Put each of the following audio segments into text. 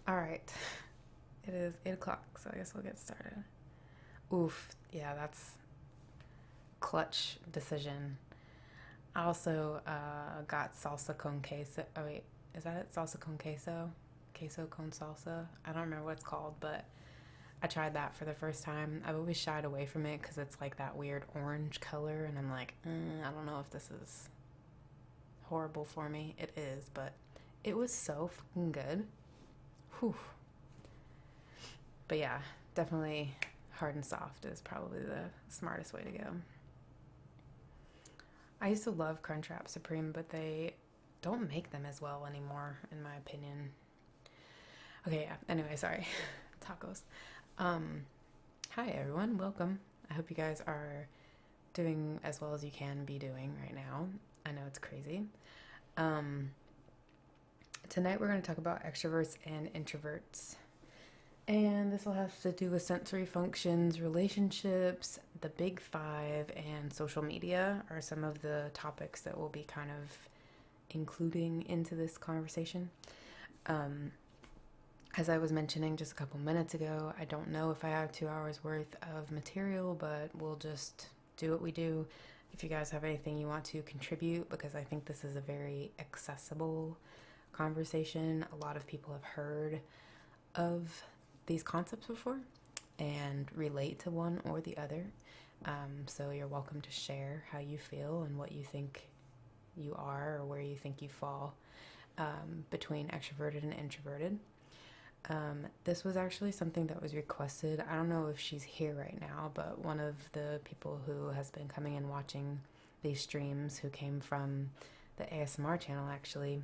All right. It is 8 o'clock, so I guess we'll get started. Oof. Yeah, that's clutch decision. I also got salsa con queso. Oh, wait. Is that it? Salsa con queso? Queso con salsa? I don't remember what it's called, but I tried that for the first time. I've always shied away from it because it's like that weird orange color, and I'm like, I don't know if this is horrible for me. It is, but it was so fucking good. Whew. But yeah, definitely hard and soft is probably the smartest way to go. I used to love Crunchwrap Supreme, but they don't make them as well anymore, in my opinion. Okay, yeah. Anyway, sorry. Tacos. Um, Hi everyone, welcome. I hope you guys are doing as well as you can be doing right now. I know it's crazy. Um, Tonight we're going to talk about extroverts and introverts. And this will have to do with sensory functions, relationships, the big five, and social media are some of the topics that we'll be kind of including into this conversation. Um, as I was mentioning just a couple minutes ago, I don't know if I have 2 hours worth of material, but we'll just do what we do. If you guys have anything you want to contribute, because I think this is a very accessible conversation. A lot of people have heard of these concepts before and relate to one or the other. So you're welcome to share how you feel and what you think you are or where you think you fall between extroverted and introverted. This was actually something that was requested. I don't know if she's here right now, but one of the people who has been coming and watching these streams, who came from the ASMR channel actually,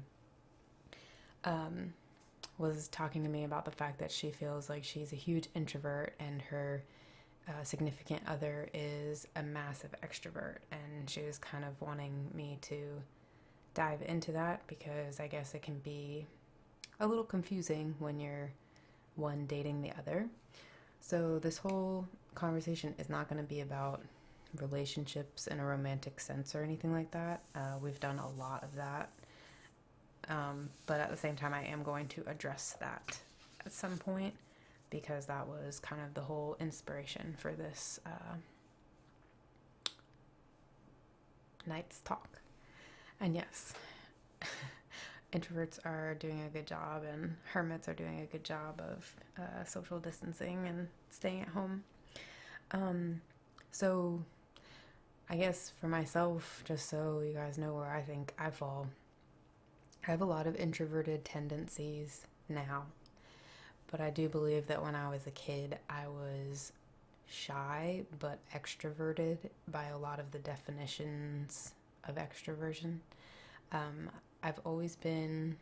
was talking to me about the fact that she feels like she's a huge introvert and her significant other is a massive extrovert. And she was kind of wanting me to dive into that because I guess it can be a little confusing when you're one dating the other. So this whole conversation is not going to be about relationships in a romantic sense or anything like that. We've done a lot of that. But at the same time, I am going to address that at some point because that was kind of the whole inspiration for this night's talk. And yes, introverts are doing a good job and hermits are doing a good job of social distancing and staying at home. So I guess for myself, just so you guys know where I think I fall, I have a lot of introverted tendencies now, but I do believe that when I was a kid, I was shy but extroverted by a lot of the definitions of extroversion. I've always been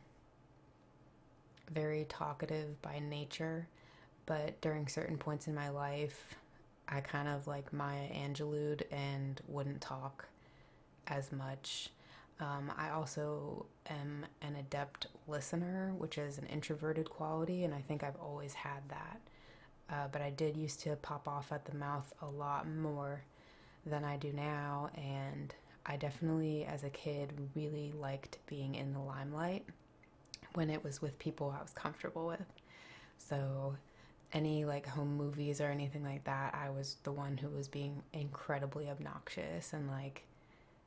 very talkative by nature, but during certain points in my life, I kind of like Maya Angelou'd and wouldn't talk as much. I also am an adept listener, which is an introverted quality, and I think I've always had that. But I did used to pop off at the mouth a lot more than I do now, and I definitely, as a kid, really liked being in the limelight when it was with people I was comfortable with. So any like home movies or anything like that, I was the one who was being incredibly obnoxious and like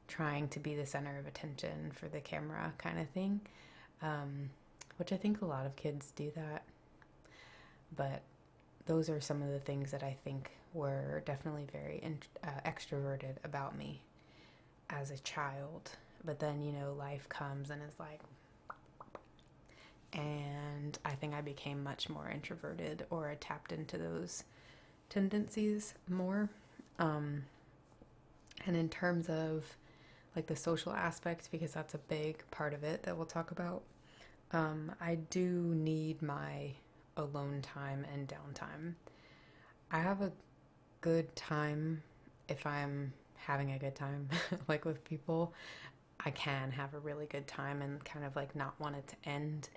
trying to be the center of attention for the camera kind of thing, which I think a lot of kids do that. But those are some of the things that I think were definitely very extroverted about me as a child. But then, life comes and is like, and I think I became much more introverted or I tapped into those tendencies more. And in terms of like the social aspect, because that's a big part of it that we'll talk about, I do need my alone time and downtime. I have a good time if I'm having a good time, like with people. I can have a really good time and kind of like not want it to end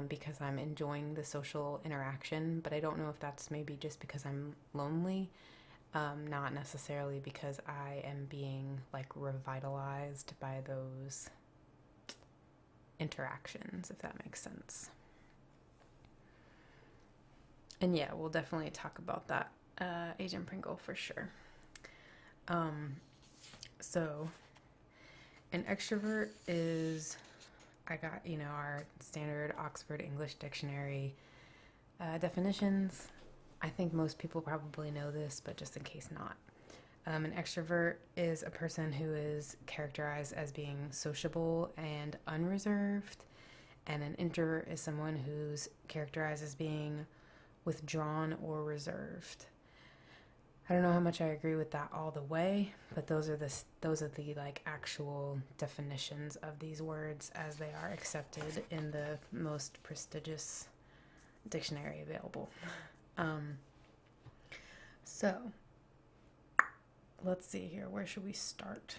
because I'm enjoying the social interaction. But I don't know if that's maybe just because I'm lonely, not necessarily because I am being like revitalized by those interactions, if that makes sense. And yeah, we'll definitely talk about that, Agent Pringle, for sure. So an extrovert is, I got, our standard Oxford English Dictionary definitions. I think most people probably know this, but just in case not. An extrovert is a person who is characterized as being sociable and unreserved, and an introvert is someone who's characterized as being withdrawn or reserved. I don't know how much I agree with that all the way, but those are the like actual definitions of these words as they are accepted in the most prestigious dictionary available. So let's see here. Where should we start?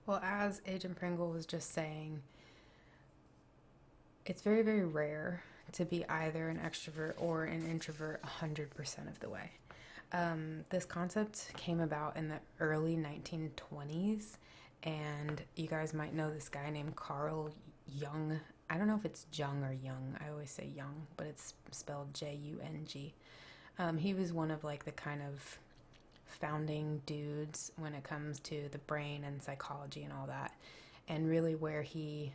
Well, as Agent Pringle was just saying, it's very, very rare to be either an extrovert or an introvert 100% of the way. This concept came about in the early 1920s, and you guys might know this guy named Carl Jung. I don't know if it's Jung or Young. I always say Jung, but it's spelled Jung. He was one of like the kind of founding dudes when it comes to the brain and psychology and all that, and really where he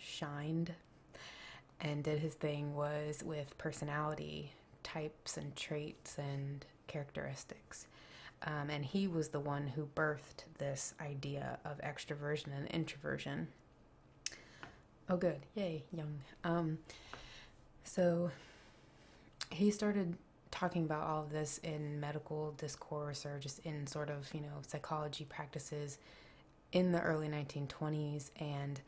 shined and did his thing was with personality types and traits and characteristics. And he was the one who birthed this idea of extroversion and introversion. Oh, good. Yay, Young. So he started talking about all of this in medical discourse or just in sort of, psychology practices in the early 1920s. And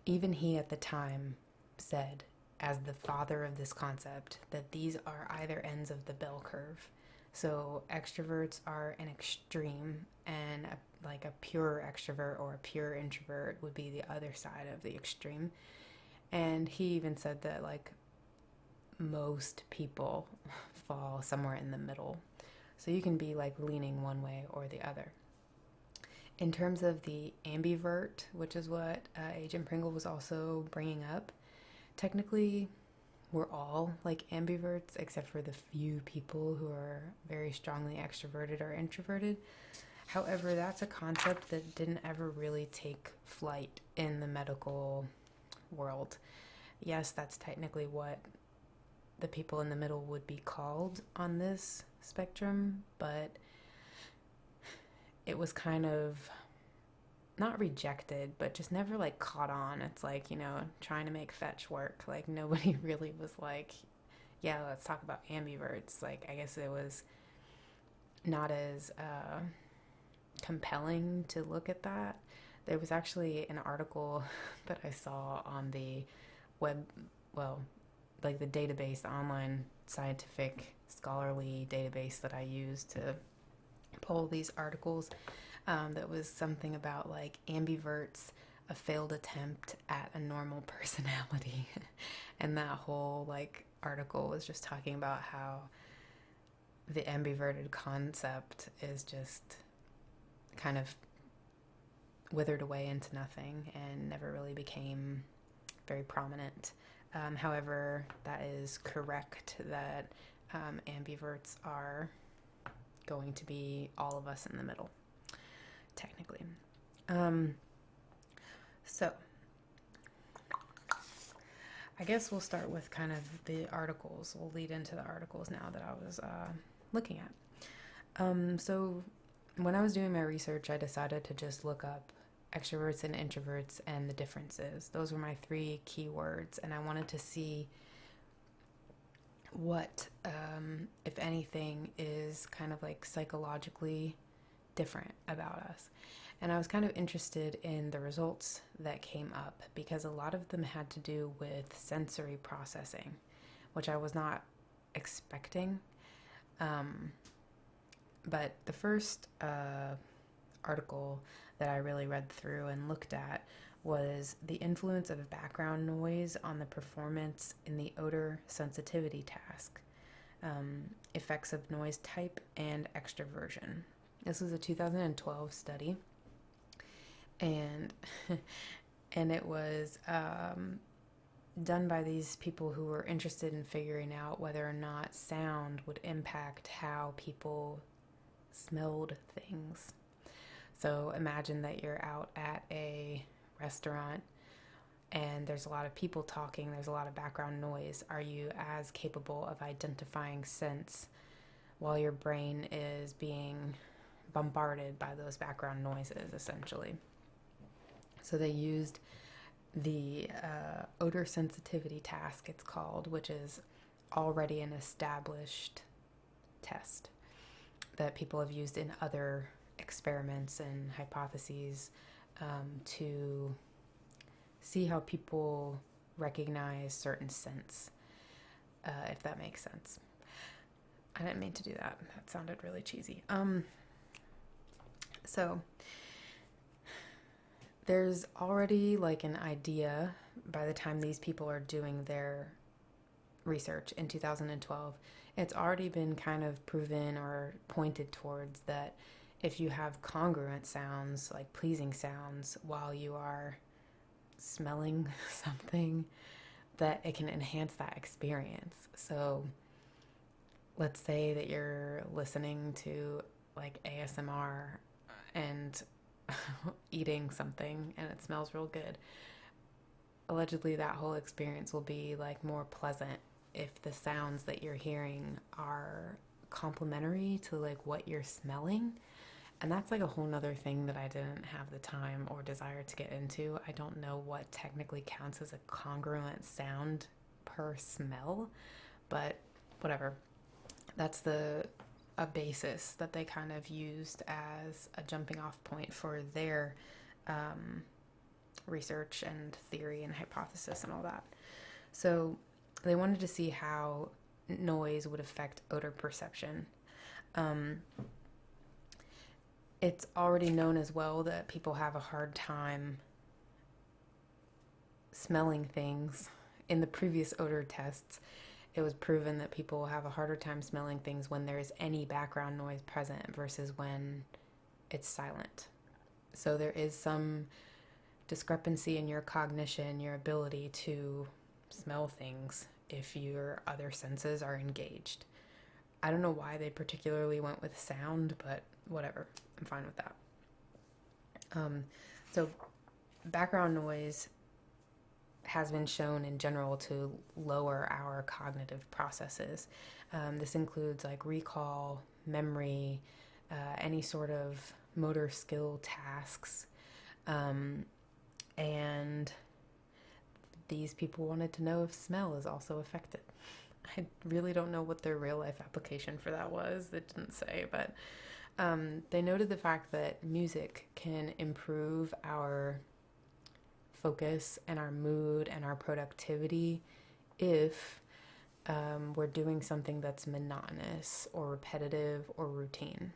even he at the time said, as the father of this concept, that these are either ends of the bell curve. So extroverts are an extreme, and a pure extrovert or a pure introvert would be the other side of the extreme. And he even said that most people fall somewhere in the middle. So you can be leaning one way or the other. In terms of the ambivert, which is what Agent Pringle was also bringing up, technically we're all ambiverts except for the few people who are very strongly extroverted or introverted. However, that's a concept that didn't ever really take flight in the medical world. Yes, that's technically what the people in the middle would be called on this spectrum, but it was kind of not rejected, but just never caught on. It's trying to make fetch work. Nobody really was yeah, let's talk about ambiverts. I guess it was not as compelling to look at that. There was actually an article that I saw on the web, the database, the online scientific scholarly database that I use to pull these articles. That was something about ambiverts, a failed attempt at a normal personality. And that whole article was just talking about how the ambiverted concept is just kind of withered away into nothing and never really became very prominent. However, that is correct that ambiverts are going to be all of us in the middle, technically. So I guess we'll start with kind of the articles. We'll lead into the articles now that I was looking at. So when I was doing my research, I decided to just look up extroverts and introverts and the differences. Those were my 3 keywords, and I wanted to see what, if anything, is kind of psychologically different about us. And I was kind of interested in the results that came up because a lot of them had to do with sensory processing, which I was not expecting. But the first article that I really read through and looked at was the influence of background noise on the performance in the odor sensitivity task, effects of noise type, and extroversion. This was a 2012 study, and it was done by these people who were interested in figuring out whether or not sound would impact how people smelled things. So imagine that you're out at a restaurant and there's a lot of people talking, there's a lot of background noise. Are you as capable of identifying scents while your brain is being bombarded by those background noises, essentially? So they used the odor sensitivity task, it's called, which is already an established test that people have used in other experiments and hypotheses to see how people recognize certain scents, if that makes sense. I didn't mean to do that. That sounded really cheesy. So there's already like an idea by the time these people are doing their research in 2012. It's already been kind of proven or pointed towards that if you have congruent sounds, like pleasing sounds, while you are smelling something, that it can enhance that experience. So let's say that you're listening to like ASMR and eating something and it smells real good. Allegedly, that whole experience will be like more pleasant if the sounds that you're hearing are complementary to like what you're smelling. And that's like a whole nother thing that I didn't have the time or desire to get into. I don't know what technically counts as a congruent sound per smell, but whatever. That's a basis that they kind of used as a jumping off point for their research and theory and hypothesis and all that. So they wanted to see how noise would affect odor perception. It's already known as well that people have a hard time smelling things. In the previous odor tests, it was proven that people have a harder time smelling things when there's any background noise present versus when it's silent. So there is some discrepancy in your cognition, your ability to smell things if your other senses are engaged. I don't know why they particularly went with sound, but whatever. I'm fine with that. So background noise has been shown in general to lower our cognitive processes. This includes like recall, memory, any sort of motor skill tasks. And these people wanted to know if smell is also affected. I really don't know what their real life application for that was. It didn't say, but they noted the fact that music can improve our focus and our mood and our productivity if we're doing something that's monotonous or repetitive or routine.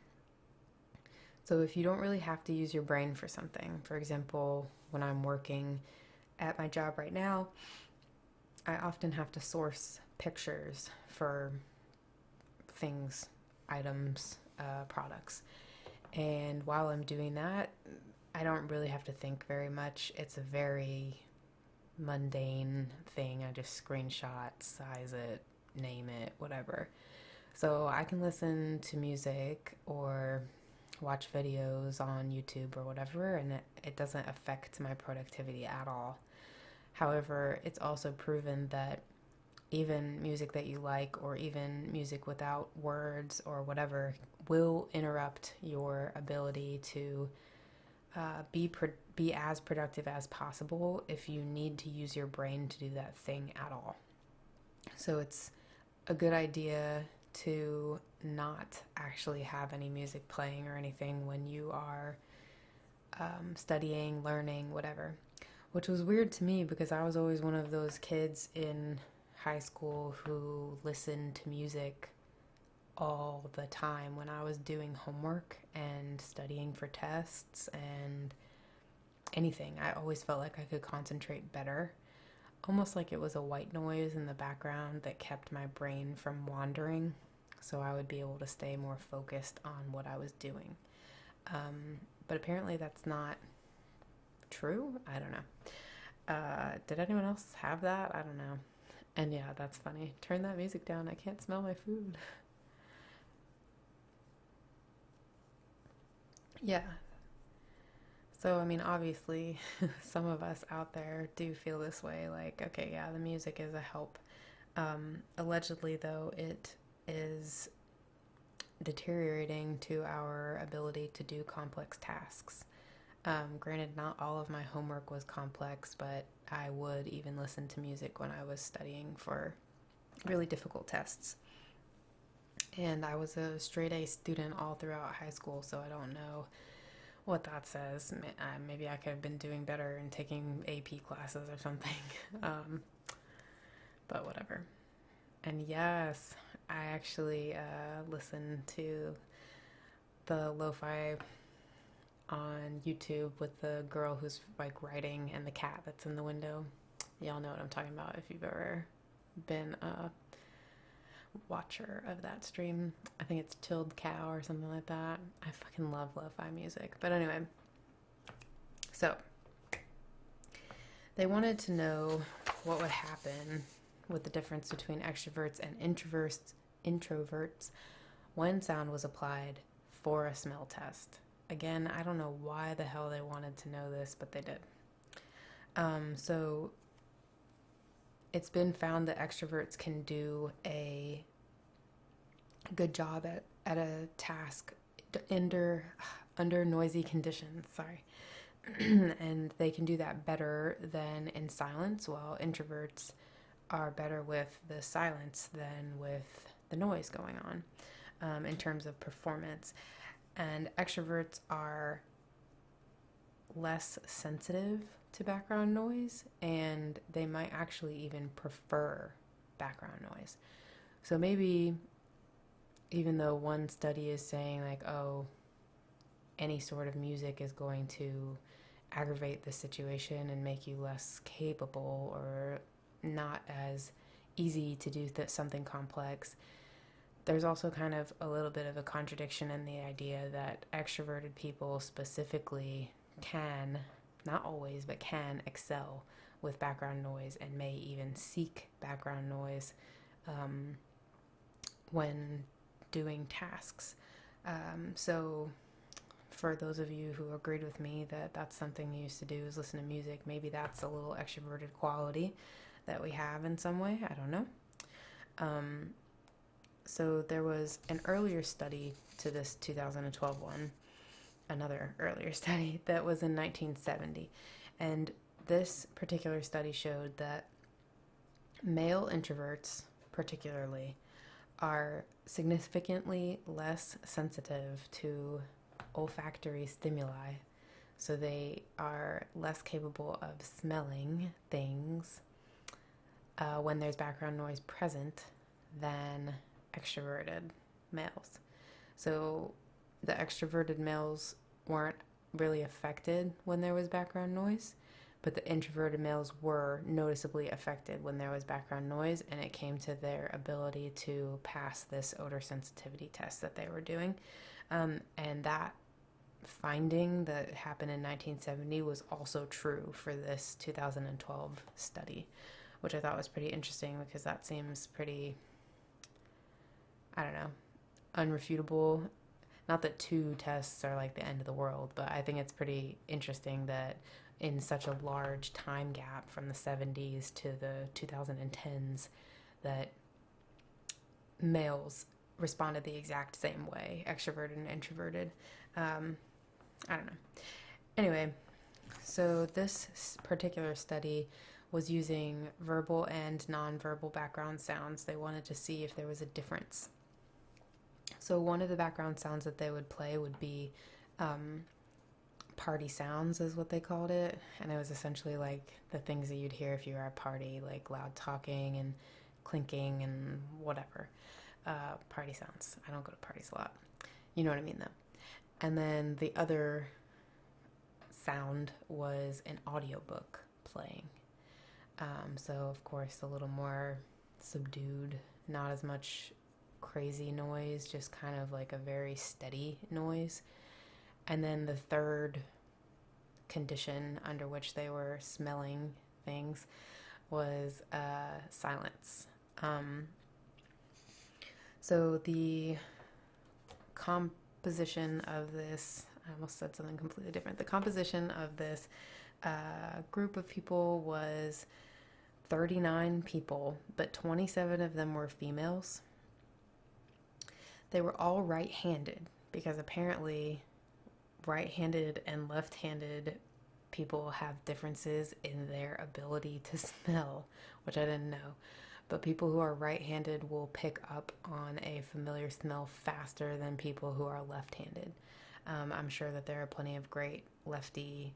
So if you don't really have to use your brain for something, for example, when I'm working at my job right now, I often have to source pictures for things, items, products. And while I'm doing that, I don't really have to think very much. It's a very mundane thing. I just screenshot, size it, name it, whatever. So I can listen to music or watch videos on YouTube or whatever, and it doesn't affect my productivity at all. However, it's also proven that even music that you like, or even music without words or whatever, will interrupt your ability to be as productive as possible if you need to use your brain to do that thing at all. So it's a good idea to not actually have any music playing or anything when you are studying, learning, whatever. Which was weird to me because I was always one of those kids in high school who listened to music all the time when I was doing homework and studying for tests and anything. I always felt like I could concentrate better, almost like it was a white noise in the background that kept my brain from wandering, so I would be able to stay more focused on what I was doing. But apparently that's not true. I don't know. Did anyone else have that? I don't know. And yeah, that's funny. Turn that music down. I can't smell my food. Yeah. So, I mean, obviously, some of us out there do feel this way. Like, okay, yeah, the music is a help. Allegedly, though, it is deteriorating to our ability to do complex tasks. Granted, not all of my homework was complex, but I would even listen to music when I was studying for really difficult tests. And I was a straight A student all throughout high school, so I don't know what that says. Maybe I could have been doing better in taking AP classes or something. um, but whatever. And yes, I actually listened to the lo-fi on YouTube with the girl who's like writing and the cat that's in the window. Y'all know what I'm talking about if you've ever been a watcher of that stream. I think it's Chilled Cow or something like that. I fucking love lo-fi music. But anyway, so they wanted to know what would happen with the difference between extroverts and introverts when sound was applied for a smell test. Again, I don't know why the hell they wanted to know this, but they did. So it's been found that extroverts can do a good job at a task under noisy conditions. Sorry. And they can do that better than in silence, while introverts are better with the silence than with the noise going on, in terms of performance. And extroverts are less sensitive to background noise, and they might actually even prefer background noise. So maybe even though one study is saying like, oh, any sort of music is going to aggravate the situation and make you less capable or not as easy to do something complex, there's also kind of a little bit of a contradiction in the idea that extroverted people specifically can, not always, but can excel with background noise and may even seek background noise when doing tasks. So for those of you who agreed with me that that's something you used to do is listen to music, maybe that's a little extroverted quality that we have in some way. I don't know. So there was an earlier study to this 2012 one, another earlier study that was in 1970. And this particular study showed that male introverts, particularly, are significantly less sensitive to olfactory stimuli. So they are less capable of smelling things when there's background noise present than extroverted males. So the extroverted males weren't really affected when there was background noise, but the introverted males were noticeably affected when there was background noise, and it came to their ability to pass this odor sensitivity test that they were doing. And that finding that happened in 1970 was also true for this 2012 study, which I thought was pretty interesting because that seems pretty, I don't know, unrefutable. Not that two tests are like the end of the world, but I think it's pretty interesting that in such a large time gap from the 70s to the 2010s that males responded the exact same way, extroverted and introverted. I don't know. Anyway, so this particular study was using verbal and nonverbal background sounds. They wanted to see if there was a difference. So one of the background sounds that they would play would be party sounds is what they called it. And it was essentially like the things that you'd hear if you were at a party, like loud talking and clinking and whatever. Party sounds. I don't go to parties a lot. You know what I mean, though. And then the other sound was an audiobook playing. So, of course, a little more subdued, not as much crazy noise, just kind of like a very steady noise. And then the third condition under which they were smelling things was silence. So the composition of this, I almost said something completely different. The composition of this group of people was 39 people, but 27 of them were females. They were all right-handed because apparently right-handed and left-handed people have differences in their ability to smell, which I didn't know. But people who are right-handed will pick up on a familiar smell faster than people who are left-handed. I'm sure that there are plenty of great lefty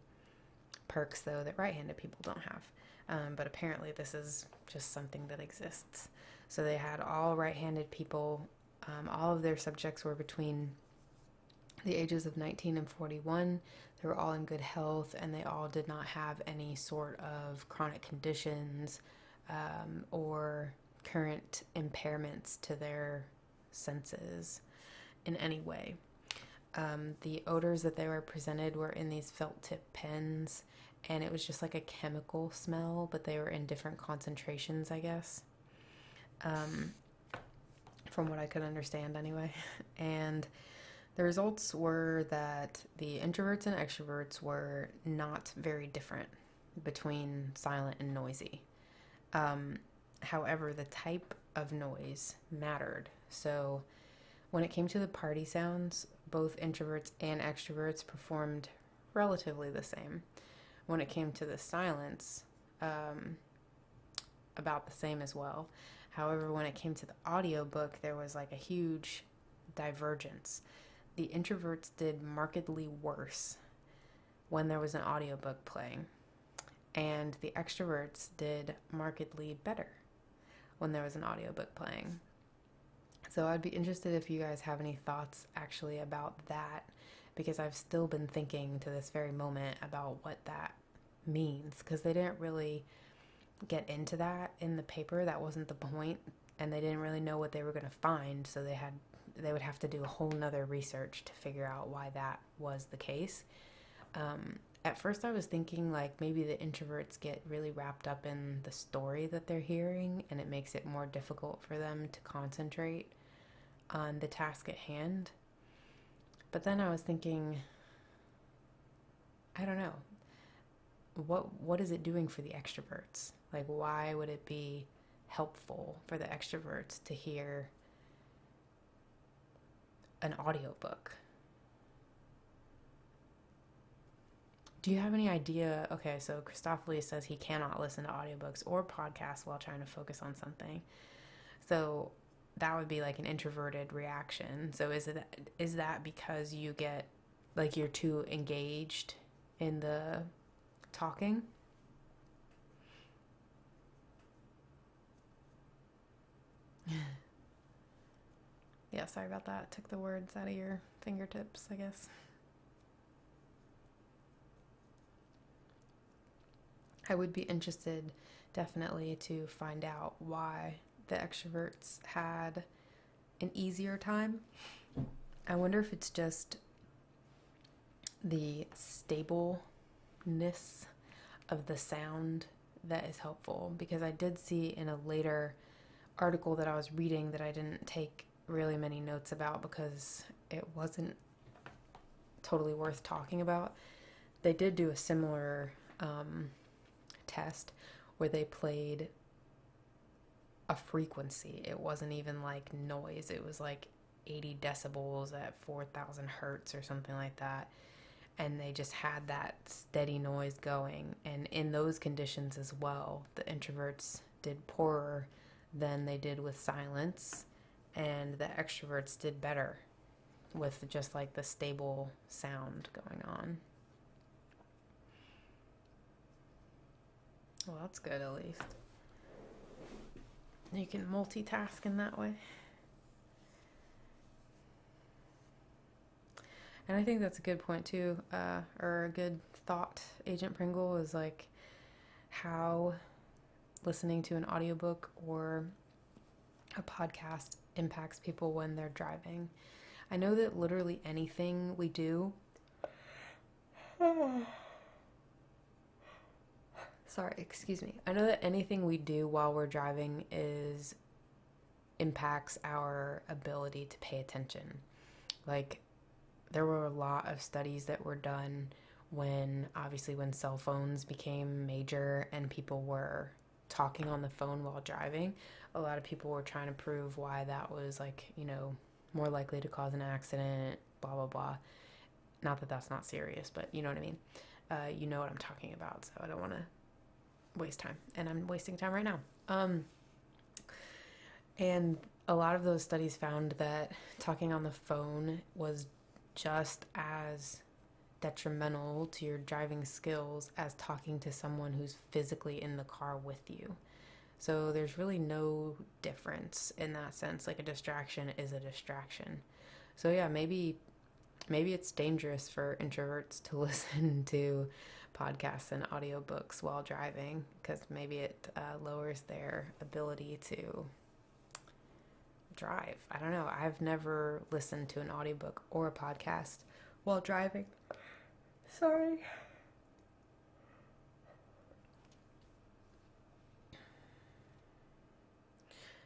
perks, though, that right-handed people don't have. But apparently this is just something that exists. So they had all right-handed people. All of their subjects were between the ages of 19 and 41. They were all in good health, and they all did not have any sort of chronic conditions or current impairments to their senses in any way. The odors that they were presented were in these felt tip pens, and it was just like a chemical smell, but they were in different concentrations, I guess, from what I could understand anyway. And the results were that the introverts and extroverts were not very different between silent and noisy. However, the type of noise mattered. So when it came to the party sounds, both introverts and extroverts performed relatively the same. When it came to the silence, about the same as well. However, when it came to the audiobook, there was like a huge divergence. The introverts did markedly worse when there was an audiobook playing, and the extroverts did markedly better when there was an audiobook playing. So I'd be interested if you guys have any thoughts actually about that, because I've still been thinking to this very moment about what that means, because they didn't really get into that in the paper. That wasn't the point, and they didn't really know what they were going to find, so they would have to do a whole nother research to figure out why that was the case. At first I was thinking like maybe the introverts get really wrapped up in the story that they're hearing, and it makes it more difficult for them to concentrate on the task at hand. But then I was thinking, I don't know, what is it doing for the extroverts? Like, why would it be helpful for the extroverts to hear an audiobook? Do you have any idea? Okay, so Christophilus says he cannot listen to audiobooks or podcasts while trying to focus on something. So that would be like an introverted reaction. So is that because you get, like, you're too engaged in the talking? Yeah, sorry about that. Took the words out of your fingertips, I guess. I would be interested, definitely, to find out why the extroverts had an easier time. I wonder if it's just the stableness of the sound that is helpful, because I did see in a later article that I was reading that I didn't take really many notes about because it wasn't totally worth talking about. They did do a similar test where they played a frequency. It wasn't even like noise. It was like 80 decibels at 4,000 hertz or something like that. And they just had that steady noise going. And in those conditions as well, the introverts did poorer than they did with silence, and the extroverts did better with just like the stable sound going on. Well, that's good, at least. You can multitask in that way. And I think that's a good point too, or a good thought, Agent Pringle, is like how listening to an audiobook or a podcast impacts people when they're driving. I know that literally anything we do, Sorry, excuse me. I know that anything we do while we're driving impacts our ability to pay attention. Like, there were a lot of studies that were done when cell phones became major and people were talking on the phone while driving. A lot of people were trying to prove why that was, like, more likely to cause an accident, blah, blah, blah. Not that that's not serious, but you know what I mean. You know what I'm talking about, so I don't want to waste time. And I'm wasting time right now. And a lot of those studies found that talking on the phone was just as detrimental to your driving skills as talking to someone who's physically in the car with you. So there's really no difference in that sense. Like, a distraction is a distraction. So yeah, maybe it's dangerous for introverts to listen to podcasts and audiobooks while driving, because maybe it lowers their ability to drive. I don't know. I've never listened to an audiobook or a podcast while driving. Sorry.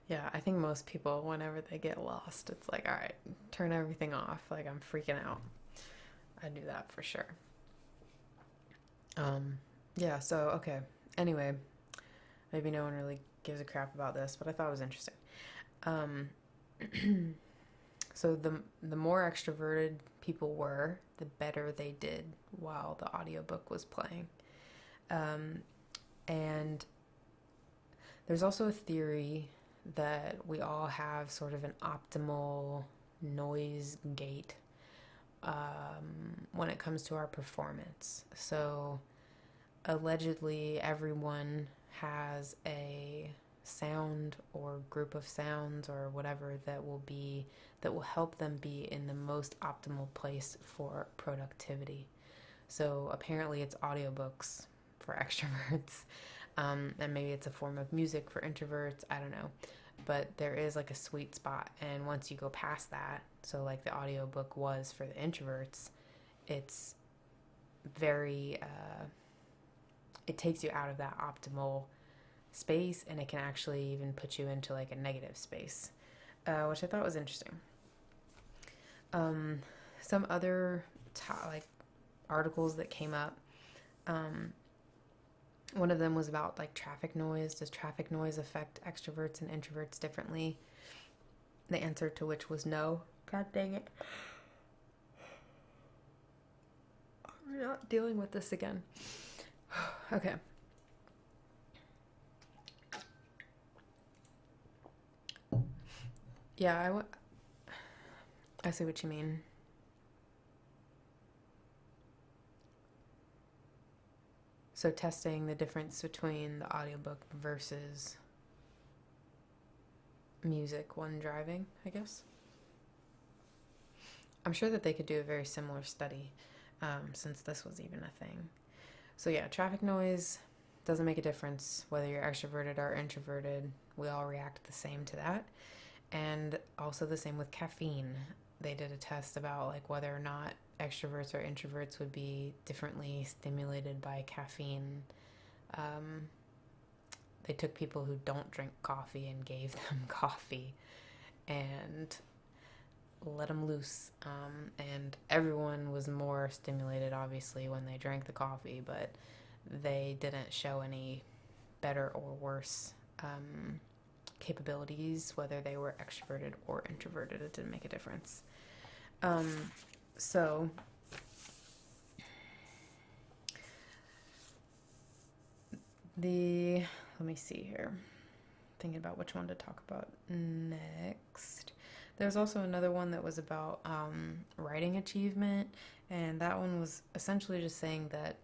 Yeah, I think most people, whenever they get lost, it's like, all right, turn everything off. Like, I'm freaking out. I do that for sure. Yeah, so, okay. Anyway, maybe no one really gives a crap about this, but I thought it was interesting. So the more extroverted people were, the better they did while the audiobook was playing. And there's also a theory that we all have sort of an optimal noise gate when it comes to our performance. So allegedly everyone has a sound or group of sounds or whatever that will help them be in the most optimal place for productivity. So apparently it's audiobooks for extroverts, and maybe it's a form of music for introverts, I don't know. But there is like a sweet spot, and once you go past that, so like the audiobook was for the introverts, it's very it takes you out of that optimal space, and it can actually even put you into like a negative space, which I thought was interesting. Some other like articles that came up, one of them was about like traffic noise. Does traffic noise affect extroverts and introverts differently? The answer to which was no. God dang it. We're not dealing with this again. Okay. Yeah, I see what you mean. So testing the difference between the audiobook versus music when driving, I guess. I'm sure that they could do a very similar study, since this was even a thing. So yeah, traffic noise doesn't make a difference whether you're extroverted or introverted. We all react the same to that. And also the same with caffeine. They did a test about like whether or not extroverts or introverts would be differently stimulated by caffeine. They took people who don't drink coffee and gave them coffee and let them loose. And everyone was more stimulated, obviously, when they drank the coffee, but they didn't show any better or worse capabilities, whether they were extroverted or introverted. It didn't make a difference. So let me see here. Thinking about which one to talk about next. There's also another one that was about writing achievement, and that one was essentially just saying that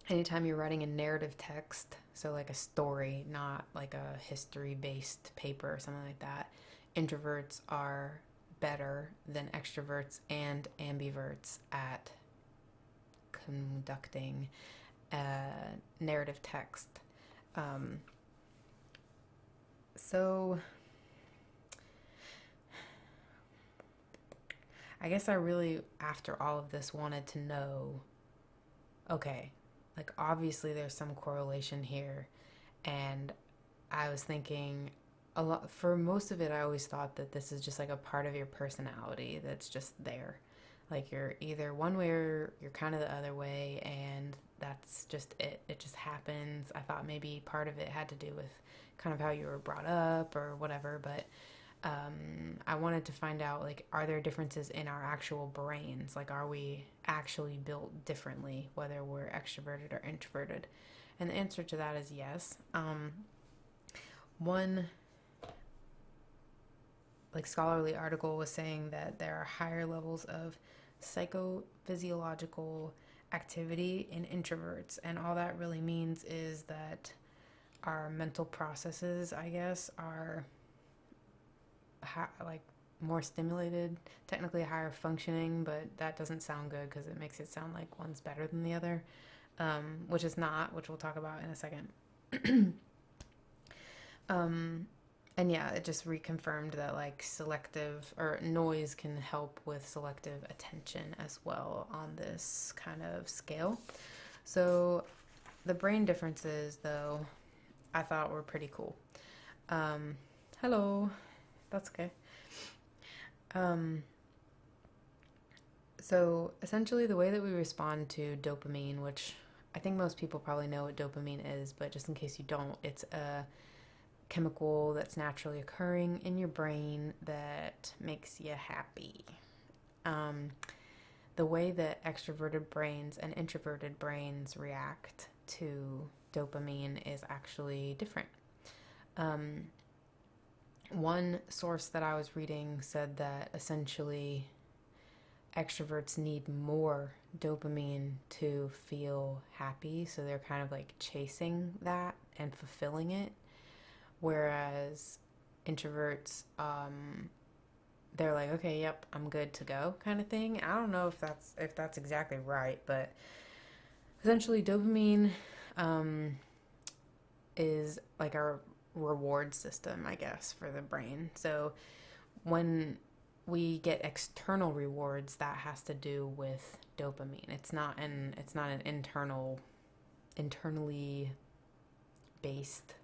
anytime you're writing a narrative text, so like a story, not like a history-based paper or something like that, introverts are better than extroverts and ambiverts at conducting narrative text. So I guess I really, after all of this, wanted to know, okay, like obviously there's some correlation here, and I was thinking a lot for most of it. I always thought that this is just like a part of your personality that's just there. Like you're either one way or you're kind of the other way, and that's just it. It just happens. I thought maybe part of it had to do with kind of how you were brought up or whatever, but I wanted to find out, like, are there differences in our actual brains? Like, are we actually built differently, whether we're extroverted or introverted? And the answer to that is yes. One like scholarly article was saying that there are higher levels of psychophysiological activity in introverts, and all that really means is that our mental processes, I guess, are like more stimulated, technically higher functioning, but that doesn't sound good because it makes it sound like one's better than the other, which is not, which we'll talk about in a second. And yeah, it just reconfirmed that like selective or noise can help with selective attention as well on this kind of scale. So the brain differences, though, I thought were pretty cool. Hello, that's okay. So essentially, the way that we respond to dopamine, which I think most people probably know what dopamine is, but just in case you don't, it's a chemical that's naturally occurring in your brain that makes you happy. The way that extroverted brains and introverted brains react to dopamine is actually different. One source that I was reading said that essentially extroverts need more dopamine to feel happy, so they're kind of like chasing that and fulfilling it, whereas introverts, they're like, okay, yep, I'm good to go, kind of thing. I don't know if that's exactly right, but essentially dopamine is like our reward system, I guess, for the brain. So when we get external rewards, that has to do with dopamine. It's not an internally based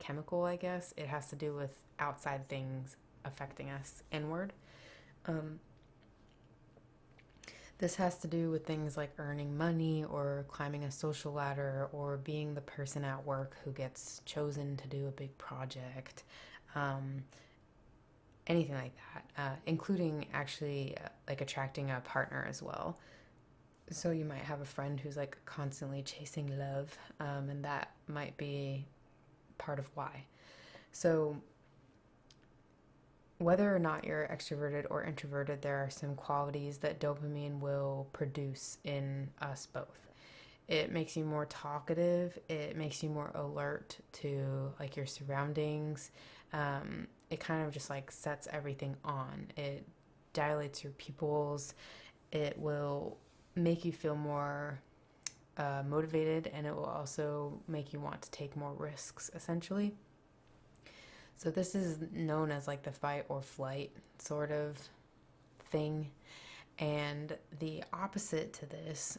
chemical, I guess. It has to do with outside things affecting us inward. This has to do with things like earning money or climbing a social ladder or being the person at work who gets chosen to do a big project. Anything like that, including actually like attracting a partner as well. So you might have a friend who's like constantly chasing love, and that might be part of why. So whether or not you're extroverted or introverted, there are some qualities that dopamine will produce in us both. It makes you more talkative. It makes you more alert to like your surroundings. It kind of just like sets everything on. It dilates your pupils. It will make you feel more motivated, and it will also make you want to take more risks, essentially. So this is known as like the fight or flight sort of thing. And the opposite to this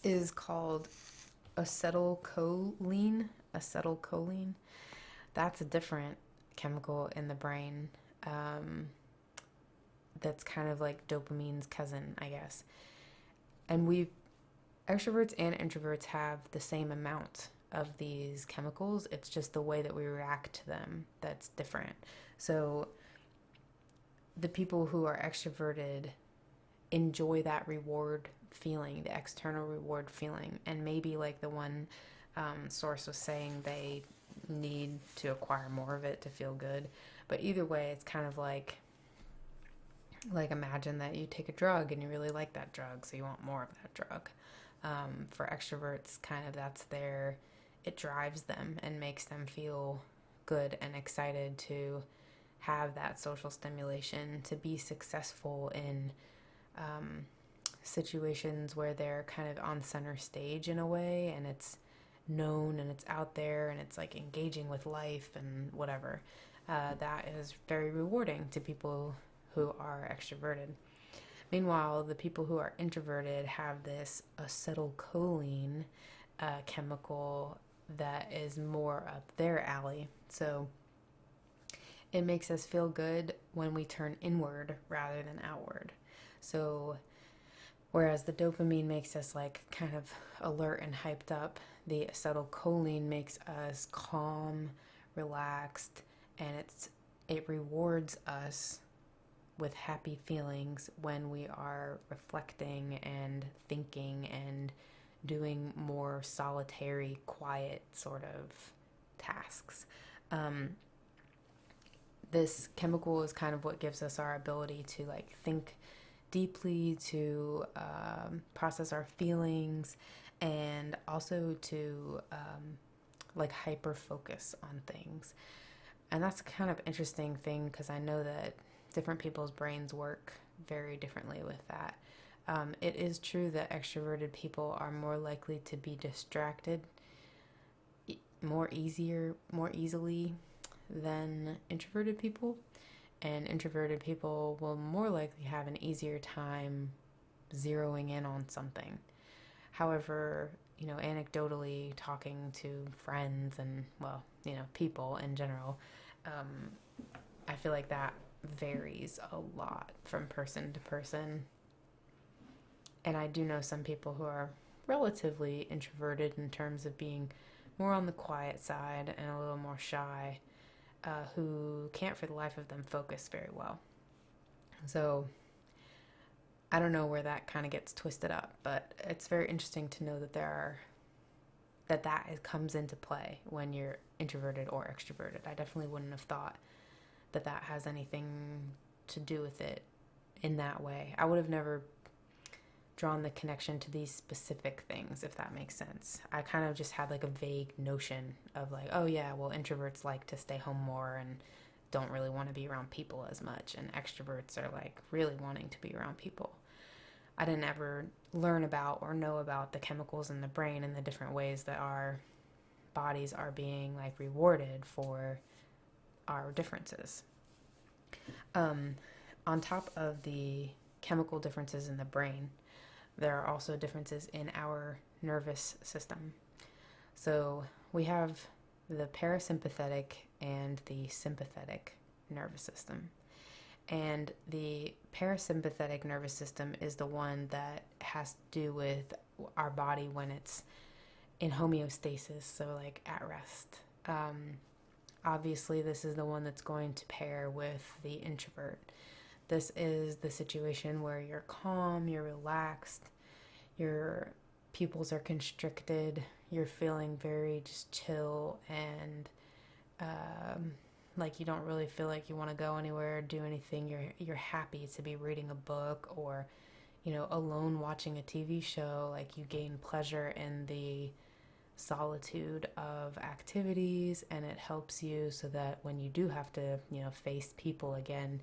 is called acetylcholine. Acetylcholine. That's a different chemical in the brain, that's kind of like dopamine's cousin, I guess. And extroverts and introverts have the same amount of these chemicals. It's just the way that we react to them that's different. So the people who are extroverted enjoy that reward feeling, the external reward feeling, and maybe like the one source was saying they need to acquire more of it to feel good. But either way, it's kind of like imagine that you take a drug and you really like that drug, so you want more of that drug. For extroverts, kind of it drives them and makes them feel good and excited to have that social stimulation, to be successful in situations where they're kind of on center stage in a way, and it's known and it's out there and it's like engaging with life and whatever. That is very rewarding to people who are extroverted. Meanwhile, the people who are introverted have this acetylcholine chemical that is more up their alley. So it makes us feel good when we turn inward rather than outward. So whereas the dopamine makes us like kind of alert and hyped up, the acetylcholine makes us calm, relaxed, and it rewards us with happy feelings when we are reflecting and thinking and doing more solitary, quiet sort of tasks. This chemical is kind of what gives us our ability to like think deeply, to process our feelings, and also to like hyper focus on things. And that's a kind of interesting thing because I know that different people's brains work very differently with that. It is true that extroverted people are more likely to be distracted more easily than introverted people, and introverted people will more likely have an easier time zeroing in on something. However, anecdotally talking to friends and, well, people in general, I feel like that varies a lot from person to person. And I do know some people who are relatively introverted in terms of being more on the quiet side and a little more shy, who can't for the life of them focus very well. So I don't know where that kind of gets twisted up, but it's very interesting to know that that comes into play when you're introverted or extroverted. I definitely wouldn't have thought that has anything to do with it in that way. I would have never drawn the connection to these specific things, if that makes sense. I kind of just had like a vague notion of like, oh yeah, well, introverts like to stay home more and don't really want to be around people as much, and extroverts are like really wanting to be around people. I didn't ever learn about or know about the chemicals in the brain and the different ways that our bodies are being like rewarded for our differences. On top of the chemical differences in the brain, there are also differences in our nervous system. So we have the parasympathetic and the sympathetic nervous system. And the parasympathetic nervous system is the one that has to do with our body when it's in homeostasis, so like at rest. Obviously, this is the one that's going to pair with the introvert. This is the situation where you're calm, you're relaxed, your pupils are constricted, you're feeling very just chill, and like you don't really feel like you want to go anywhere or do anything. You're happy to be reading a book or, alone watching a TV show. Like you gain pleasure in the solitude of activities, and it helps you so that when you do have to, face people again,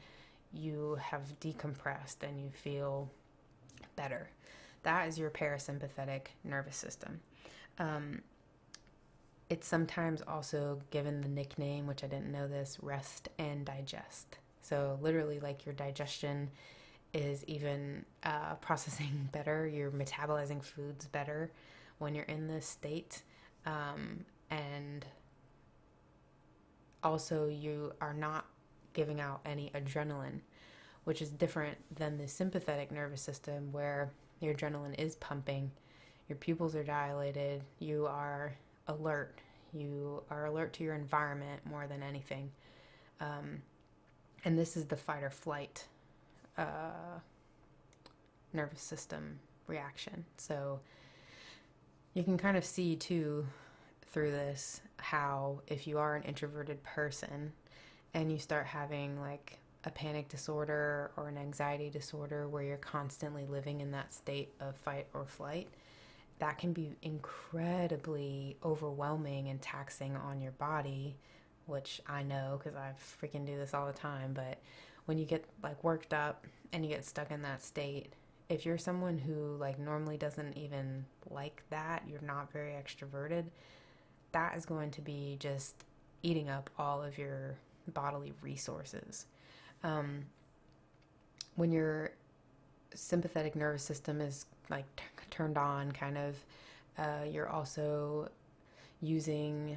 you have decompressed and you feel better. That is your parasympathetic nervous system. It's sometimes also given the nickname, which I didn't know this, rest and digest. So literally like your digestion is even processing better, you're metabolizing foods better when you're in this state. And also you are not giving out any adrenaline, which is different than the sympathetic nervous system where your adrenaline is pumping, your pupils are dilated, you are alert to your environment more than anything. And this is the fight or flight nervous system reaction. So you can kind of see too through this how if you are an introverted person and you start having like a panic disorder or an anxiety disorder where you're constantly living in that state of fight or flight, that can be incredibly overwhelming and taxing on your body, which I know because I freaking do this all the time. But when you get like worked up and you get stuck in that state, if you're someone who like normally doesn't even like that, you're not very extroverted, that is going to be just eating up all of your bodily resources. When you're sympathetic nervous system is like turned on, kind of. You're also using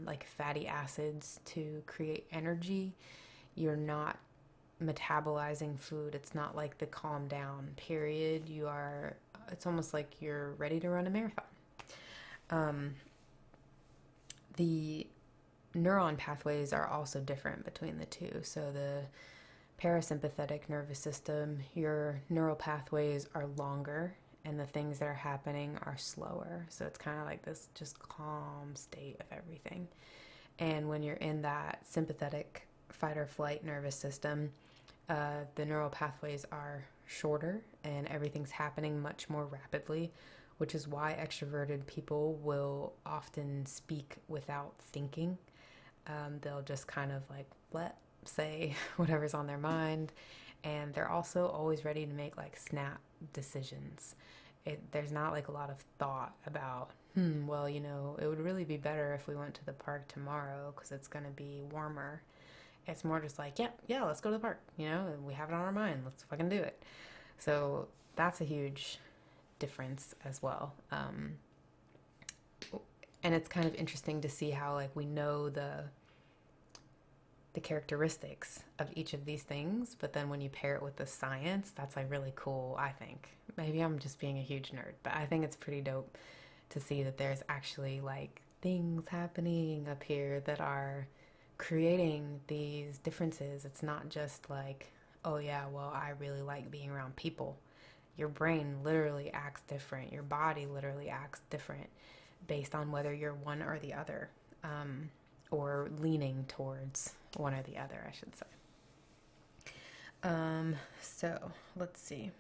like fatty acids to create energy. You're not metabolizing food. It's not like the calm down period. It's almost like you're ready to run a marathon. The neuron pathways are also different between the two. So the parasympathetic nervous system, your neural pathways are longer and the things that are happening are slower. So it's kind of like this just calm state of everything. And when you're in that sympathetic fight or flight nervous system, the neural pathways are shorter and everything's happening much more rapidly, which is why extroverted people will often speak without thinking. They'll just kind of like say whatever's on their mind, and they're also always ready to make like snap decisions. There's not like a lot of thought about, well, you know, it would really be better if we went to the park tomorrow because it's going to be warmer. It's more just like, yeah, let's go to the park. You know, we have it on our mind. Let's fucking do it. So that's a huge difference as well. And it's kind of interesting to see how like we know the characteristics of each of these things, but then when you pair it with the science, that's like really cool, I think. Maybe I'm just being a huge nerd, but I think it's pretty dope to see that there's actually like things happening up here that are creating these differences. It's not just like, oh yeah, well, I really like being around people. Your brain literally acts different. Your body literally acts different based on whether you're one or the other, or leaning towards one or the other, I should say. So let's see.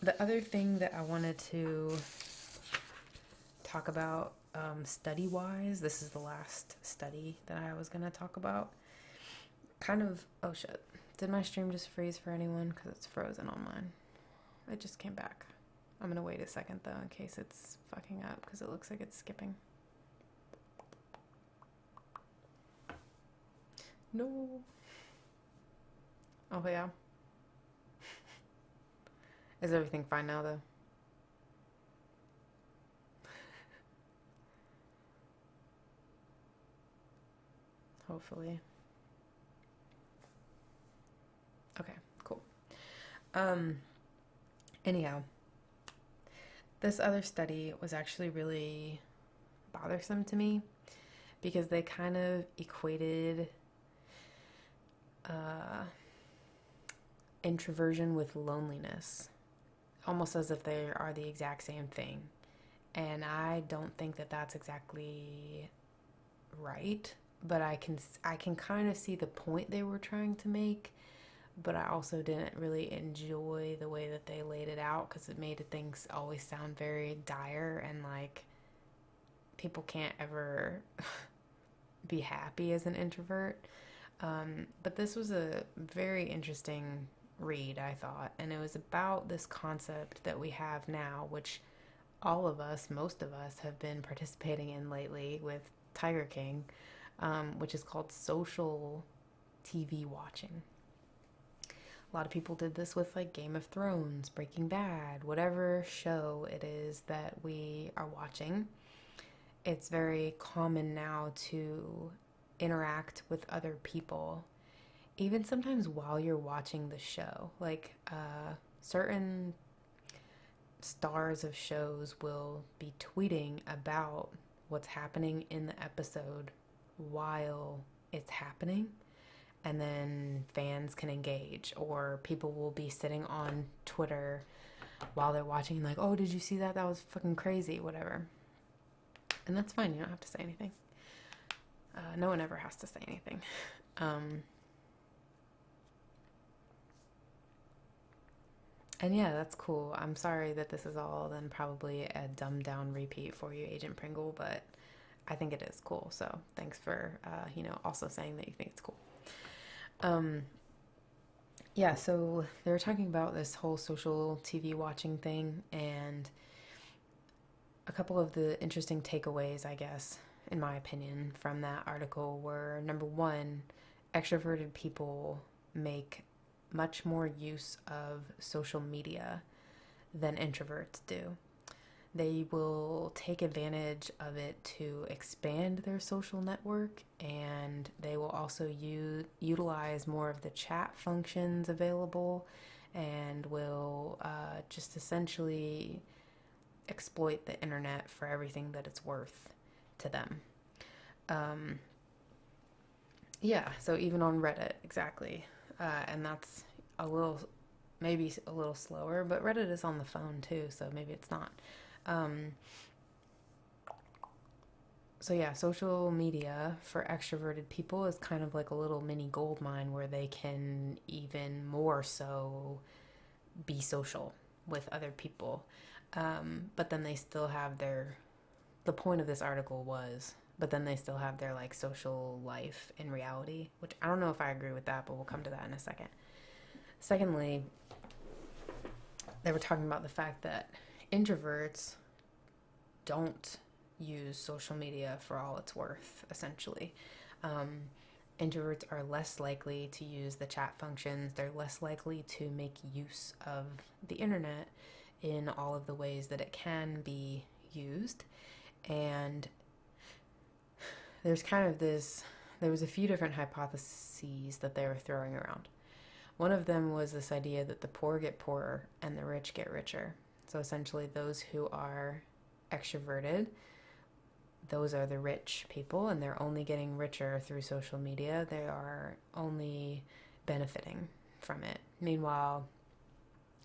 The other thing that I wanted to talk about study-wise, this is the last study that I was going to talk about. Oh shit. Did my stream just freeze for anyone? Because it's frozen on mine. It just came back. I'm going to wait a second though in case it's fucking up because it looks like it's skipping. No. Oh yeah. Is everything fine now though? Hopefully. Okay, cool. Anyhow, this other study was actually really bothersome to me because they kind of equated introversion with loneliness, almost as if they are the exact same thing. And I don't think that that's exactly right, but I can kind of see the point they were trying to make, but I also didn't really enjoy the way that they laid it out because it made things always sound very dire and like people can't ever be happy as an introvert. But this was a very interesting read, I thought, and it was about this concept that we have now, which all of us, most of us, have been participating in lately with Tiger King, which is called social TV watching. A lot of people did this with like Game of Thrones, Breaking Bad, whatever show it is that we are watching. It's very common now to interact with other people, even sometimes while you're watching the show. Like certain stars of shows will be tweeting about what's happening in the episode while it's happening, and then fans can engage, or people will be sitting on Twitter while they're watching like, oh, did you see that? That was fucking crazy, whatever. And that's fine, you don't have to say anything. No one ever has to say anything. And yeah, that's cool. I'm sorry that this is all then probably a dumbed down repeat for you, Agent Pringle, but I think it is cool. So thanks for, also saying that you think it's cool. Yeah, so they were talking about this whole social TV watching thing, and a couple of the interesting takeaways, I guess, in my opinion, from that article were, number one, extroverted people make much more use of social media than introverts do. They will take advantage of it to expand their social network, and they will also utilize more of the chat functions available, and will just essentially exploit the internet for everything that it's worth to them. Yeah, so even on Reddit, exactly. And that's maybe a little slower, but Reddit is on the phone too, so maybe it's not. So yeah, social media for extroverted people is kind of like a little mini gold mine where they can even more so be social with other people. But then they still have the point of this article was, but then they still have their like social life in reality, which I don't know if I agree with that, but we'll come to that in a second. Secondly, they were talking about the fact that introverts don't use social media for all it's worth, essentially. Introverts are less likely to use the chat functions. They're less likely to make use of the internet in all of the ways that it can be used. And there was a few different hypotheses that they were throwing around. One of them was this idea that the poor get poorer and the rich get richer. So essentially those who are extroverted, those are the rich people, and they're only getting richer through social media. They are only benefiting from it. Meanwhile,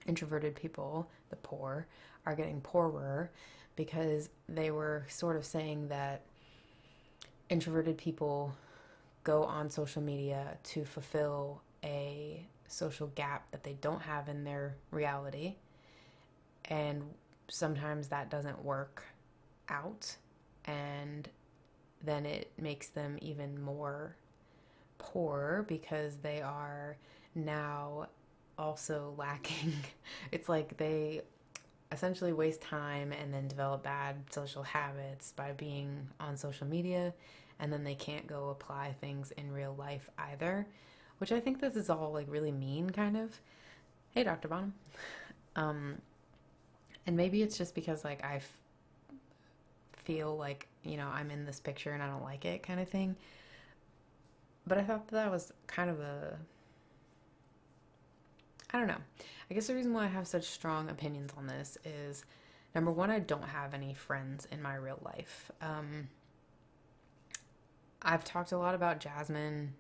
introverted people, the poor, are getting poorer because they were sort of saying that introverted people go on social media to fulfill a social gap that they don't have in their reality, and sometimes that doesn't work out, and then it makes them even more poor because they are now also lacking. It's like they essentially waste time and then develop bad social habits by being on social media, and then they can't go apply things in real life either, which I think this is all like really mean, kind of. Hey, Dr. Bonham. And maybe it's just because like I feel like, I'm in this picture and I don't like it, kind of thing. But I thought that was kind of I don't know. I guess the reason why I have such strong opinions on this is, number one, I don't have any friends in my real life. I've talked a lot about Jasmine,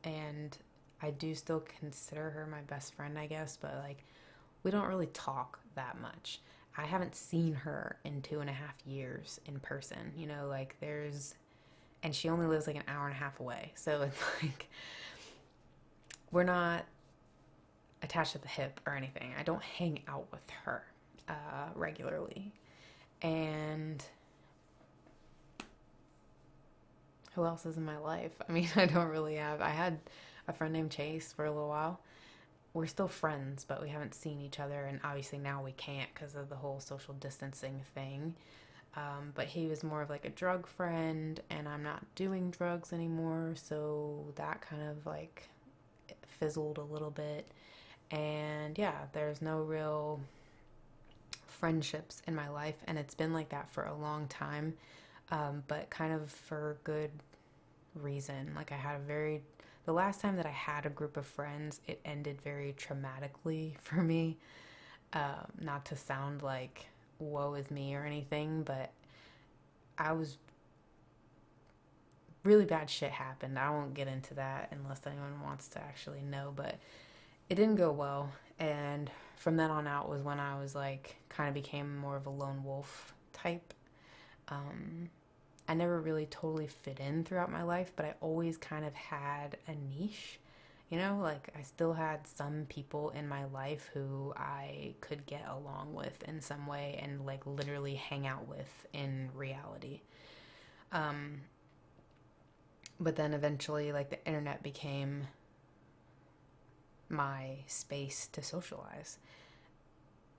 and I do still consider her my best friend, I guess, but like, we don't really talk that much. I haven't seen her in 2.5 years in person, and she only lives like an hour and a half away. So it's like, we're not attached at the hip or anything. I don't hang out with her regularly. And who else is in my life? I mean, I don't really have. I had a friend named Chase for a little while. We're still friends, but we haven't seen each other, and obviously now we can't because of the whole social distancing thing. But he was more of like a drug friend, and I'm not doing drugs anymore, so that kind of like fizzled a little bit. And yeah, there's no real friendships in my life, and it's been like that for a long time, but kind of for good reason. Like, the last time that I had a group of friends, it ended very traumatically for me. Not to sound like woe is me or anything, but really bad shit happened. I won't get into that unless anyone wants to actually know, but it didn't go well. And from then on out was when I was like, kind of became more of a lone wolf type. I never really totally fit in throughout my life, but I always kind of had a niche, like I still had some people in my life who I could get along with in some way and like literally hang out with in reality. But then eventually like the internet became my space to socialize.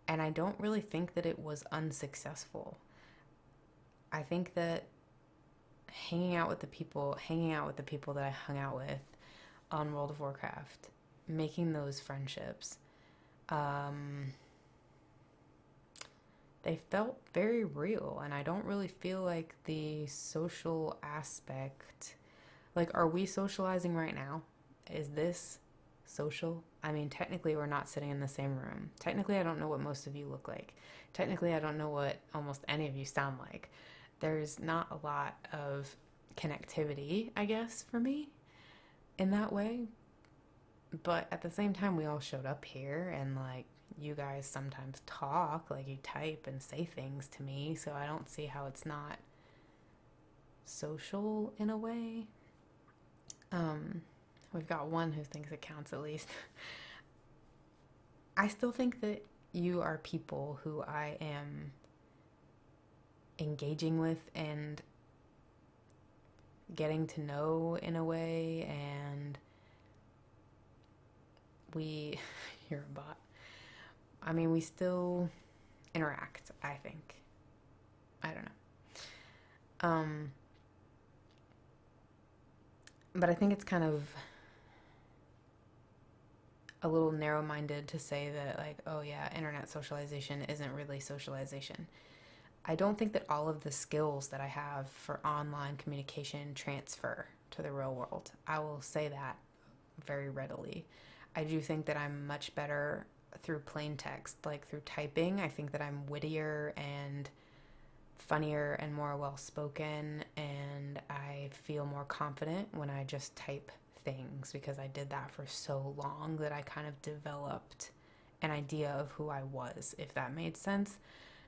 And I don't really think that it was unsuccessful. I think that hanging out with the people that I hung out with on World of Warcraft, making those friendships, they felt very real, and I don't really feel like the social aspect, like, are we socializing right now? Is this social? I mean, technically we're not sitting in the same room. Technically I don't know what most of you look like. Technically I don't know what almost any of you sound like. There's not a lot of connectivity, I guess, for me in that way. But at the same time, we all showed up here, and like, you guys sometimes talk, like, you type and say things to me, so I don't see how it's not social in a way. We've got one who thinks it counts, at least. I still think that you are people who I am engaging with and getting to know in a way, and we you're a bot. I mean, we still interact, I think. I don't know. But I think it's kind of a little narrow-minded to say that, like, oh yeah, internet socialization isn't really socialization. I don't think that all of the skills that I have for online communication transfer to the real world. I will say that very readily. I do think that I'm much better through plain text, like through typing. I think that I'm wittier and funnier and more well-spoken, and I feel more confident when I just type things, because I did that for so long that I kind of developed an idea of who I was, if that made sense.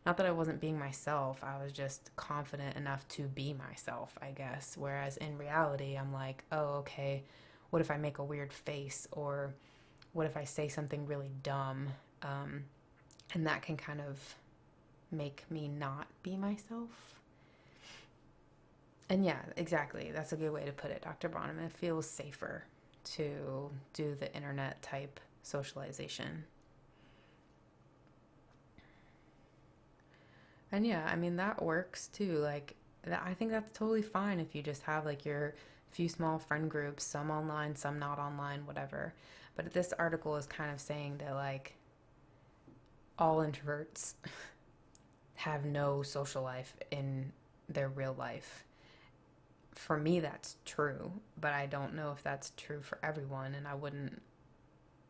Not that I wasn't being myself, I was just confident enough to be myself, I guess. Whereas in reality, I'm like, oh, okay, what if I make a weird face? Or what if I say something really dumb? And that can kind of make me not be myself. And yeah, exactly. That's a good way to put it, Dr. Bonham. It feels safer to do the internet type socialization. And yeah, I mean, that works too. Like, I think that's totally fine if you just have like your few small friend groups, some online, some not online, whatever. But this article is kind of saying that, like, all introverts have no social life in their real life. For me, that's true, but I don't know if that's true for everyone, and I wouldn't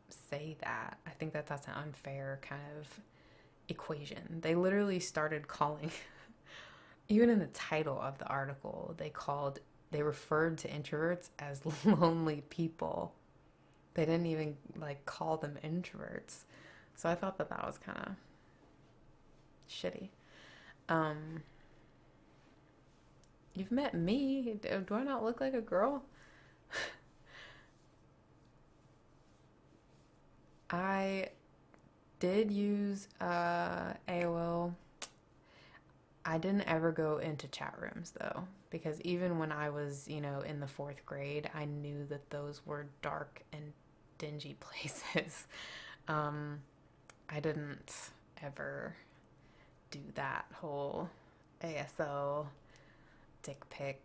say that. I think that that's an unfair kind of equation. They literally started calling, even in the title of the article, they referred to introverts as lonely people. They didn't even like call them introverts. So I thought that that was kind of shitty. You've met me. Do I not look like a girl? I did use AOL. I didn't ever go into chat rooms though, because even when I was, in the fourth grade, I knew that those were dark and dingy places. I didn't ever do that whole ASL dick pic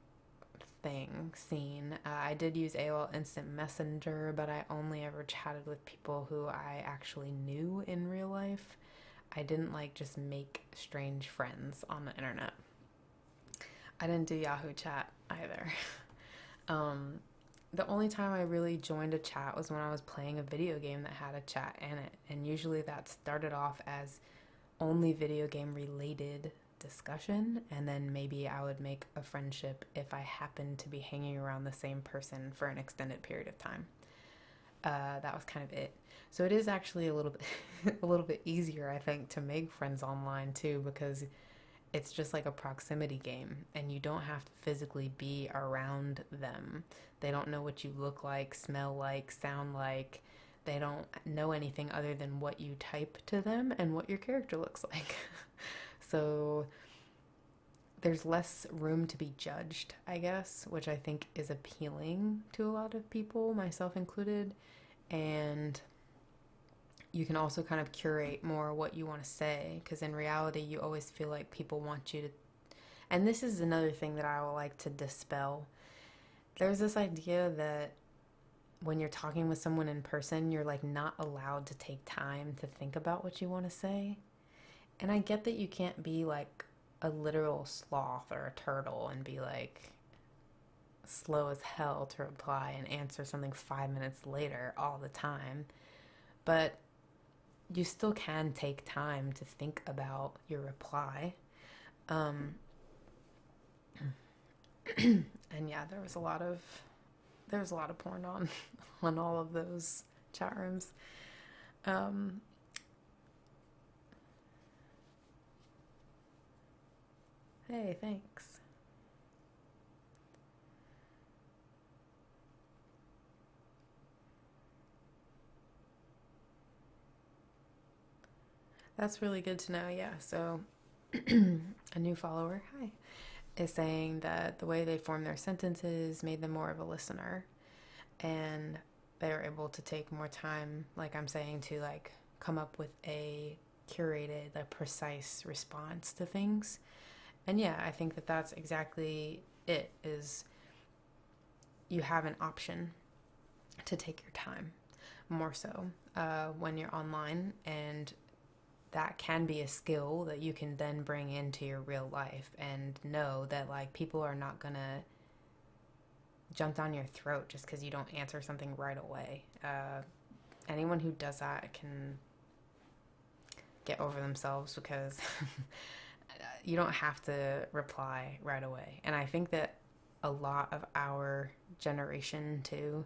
scene. I did use AOL Instant Messenger, but I only ever chatted with people who I actually knew in real life. I didn't like just make strange friends on the internet. I didn't do Yahoo Chat either. The only time I really joined a chat was when I was playing a video game that had a chat in it, and usually that started off as only video game related discussion, and then maybe I would make a friendship if I happened to be hanging around the same person for an extended period of time. That was kind of it. So it is actually a little bit a little bit easier, I think, to make friends online too, because it's just like a proximity game, and you don't have to physically be around them. They don't know what you look like, smell like, sound like. They don't know anything other than what you type to them and what your character looks like. So there's less room to be judged, I guess, which I think is appealing to a lot of people, myself included. And you can also kind of curate more what you want to say, because in reality, you always feel like people want you to, And this is another thing that I would like to dispel. There's this idea that when you're talking with someone in person, you're like not allowed to take time to think about what you want to say. And I get that you can't be like a literal sloth or a turtle and be like slow as hell to reply and answer something 5 minutes later all the time. But you still can take time to think about your reply. Um, and yeah, there was a lot of porn on on all of those chat rooms. Um, hey, thanks. That's really good to know. Yeah. So a new follower, hi, is saying that the way they form their sentences made them more of a listener, and they are able to take more time, like I'm saying, to like come up with a curated, like precise response to things. And yeah, I think that that's exactly it, is you have an option to take your time more so when you're online, and that can be a skill that you can then bring into your real life and know that like people are not gonna jump down your throat just because you don't answer something right away. Anyone who does that can get over themselves, because you don't have to reply right away. And I think that a lot of our generation too,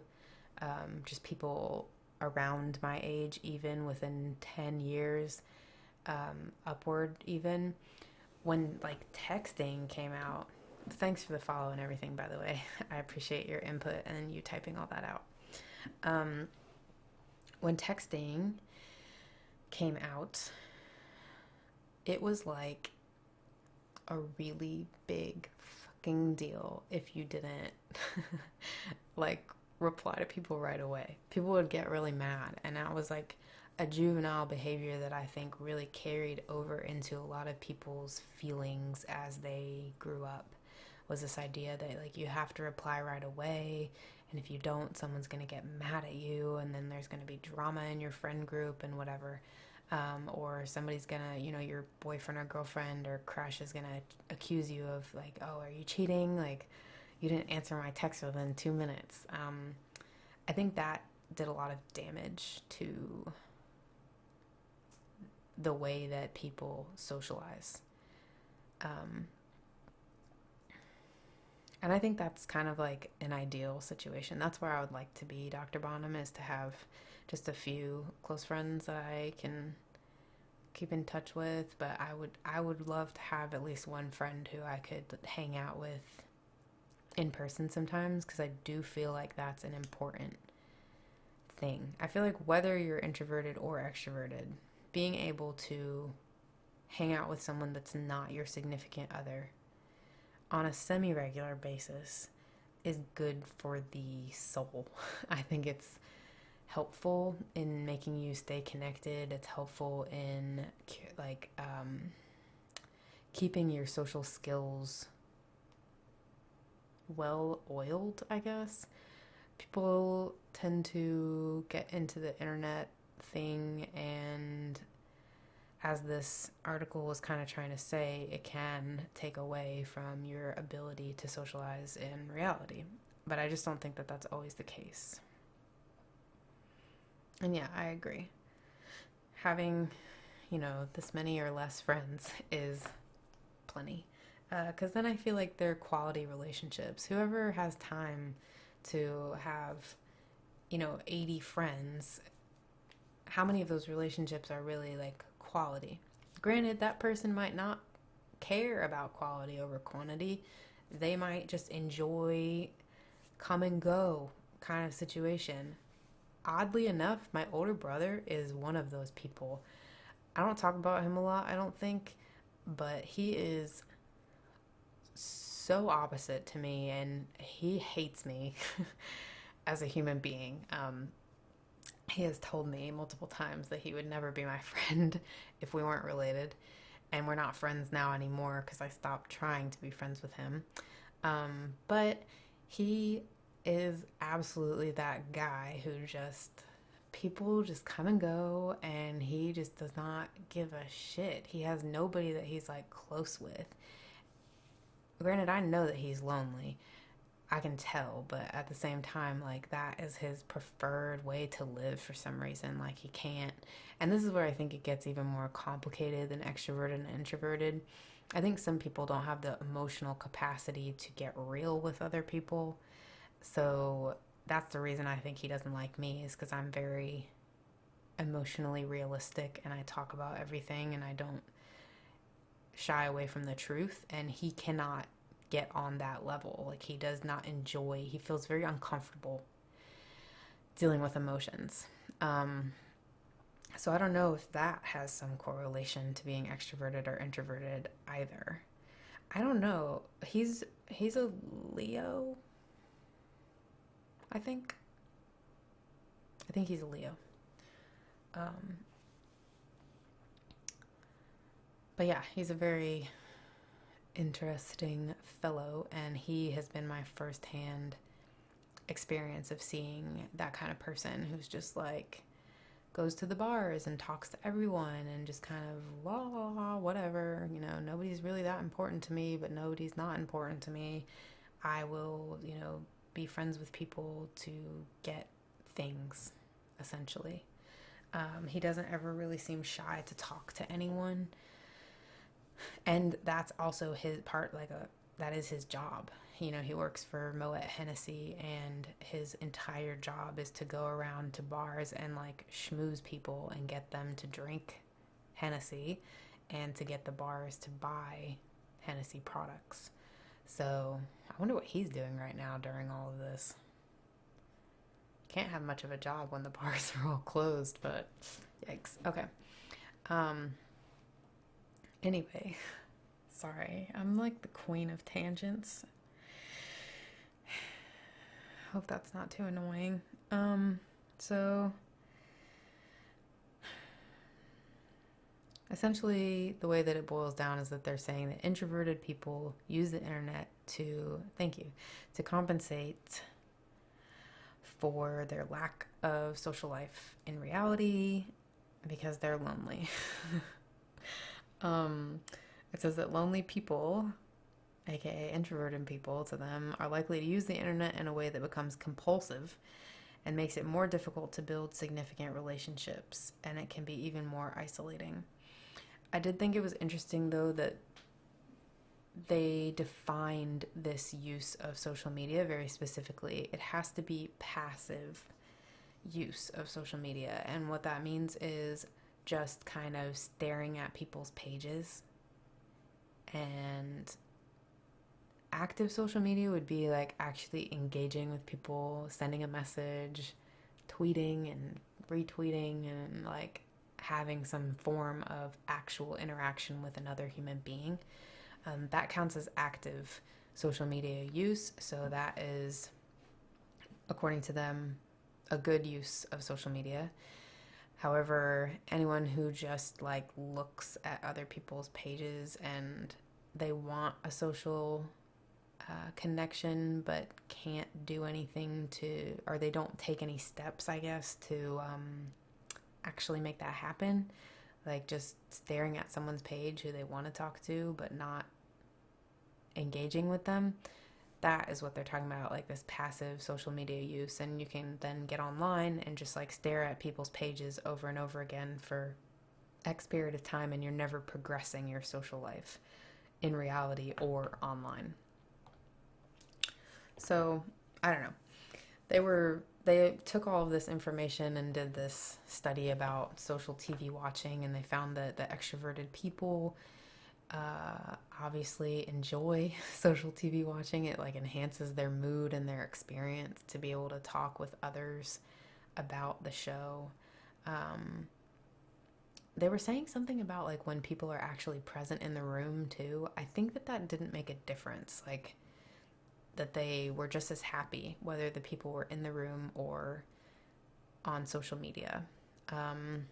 just people around my age, even within 10 years, upward even, when like texting came out. Thanks for the follow and everything, by the way. I appreciate your input and you typing all that out. When texting came out, it was like a really big fucking deal if you didn't like reply to people right away. People would get really mad, and that was like a juvenile behavior that I think really carried over into a lot of people's feelings as they grew up, was this idea that like you have to reply right away, and if you don't, someone's going to get mad at you, and then there's going to be drama in your friend group and whatever. Or somebody's gonna, your boyfriend or girlfriend or crush is gonna accuse you of like, oh, are you cheating? Like, you didn't answer my text within 2 minutes. I think that did a lot of damage to the way that people socialize. And I think that's kind of like an ideal situation. That's where I would like to be, Dr. Bonham, is to have just a few close friends that I can keep in touch with. But I would love to have at least one friend who I could hang out with in person sometimes, because I do feel like that's an important thing. I feel like whether you're introverted or extroverted, being able to hang out with someone that's not your significant other on a semi-regular basis is good for the soul. I think it's helpful in making you stay connected. It's helpful in like keeping your social skills well oiled, I guess. People tend to get into the internet thing, and as this article was kind of trying to say, it can take away from your ability to socialize in reality. But I just don't think that that's always the case. And yeah, I agree. Having, this many or less friends is plenty. Because then I feel like they're quality relationships. Whoever has time to have, 80 friends, how many of those relationships are really like quality? Granted, that person might not care about quality over quantity. They might just enjoy come and go kind of situation. Oddly enough, my older brother is one of those people. I don't talk about him a lot, I don't think, but he is so opposite to me, and he hates me as a human being. He has told me multiple times that he would never be my friend if we weren't related. and we're not friends now anymore because I stopped trying to be friends with him. But he is absolutely that guy who just, people just come and go, and he just does not give a shit. He has nobody that he's like close with. Granted, I know that he's lonely. I can tell, but at the same time, like, that is his preferred way to live for some reason. Like, he can't. And this is where I think it gets even more complicated than extroverted and introverted. I think some people don't have the emotional capacity to get real with other people. So that's the reason I think he doesn't like me, is because I'm very emotionally realistic and I talk about everything and I don't shy away from the truth. And he cannot get on that level. Like, he does not enjoy, he feels very uncomfortable dealing with emotions. So I don't know if that has some correlation to being extroverted or introverted either. I don't know. He's a Leo, I think. I think he's a Leo. But yeah, he's a very interesting fellow, and he has been my firsthand experience of seeing that kind of person who's just like goes to the bars and talks to everyone and just kind of whatever, you know, nobody's really that important to me, but nobody's not important to me. I will, you know, be friends with people to get things, essentially. He doesn't ever really seem shy to talk to anyone. And that's also his part, that is his job. You know, he works for Moet Hennessy, and his entire job is to go around to bars and like schmooze people and get them to drink Hennessy and to get the bars to buy Hennessy products. So I wonder what he's doing right now during all of this. Can't have much of a job when the bars are all closed, but yikes. Okay. Anyway, sorry. I'm like the queen of tangents. Hope that's not too annoying. So essentially the way that it boils down is that they're saying that introverted people use the internet to compensate for their lack of social life in reality because they're lonely. It says that lonely people, aka introverted people, to them are likely to use the internet in a way that becomes compulsive and makes it more difficult to build significant relationships, and it can be even more isolating. I did think it was interesting, though, that they defined this use of social media very specifically. It has to be passive use of social media, and what that means is just kind of staring at people's pages. And active social media would be like actually engaging with people, sending a message, tweeting and retweeting, and like having some form of actual interaction with another human being. That counts as active social media use. So that is, according to them, a good use of social media. However, anyone who just like looks at other people's pages and they want a social connection but can't do anything to, or they don't take any steps, I guess, to actually make that happen, like just staring at someone's page who they want to talk to but not engaging with them, that is what they're talking about, like this passive social media use. And you can then get online and just like stare at people's pages over and over again for X period of time, and you're never progressing your social life in reality or online. So I don't know. They took all of this information and did this study about social TV watching, and they found that the extroverted people obviously enjoy social TV watching. It like enhances their mood and their experience to be able to talk with others about the show. They were saying something about like when people are actually present in the room too. I think that didn't make a difference. Like that they were just as happy whether the people were in the room or on social media. And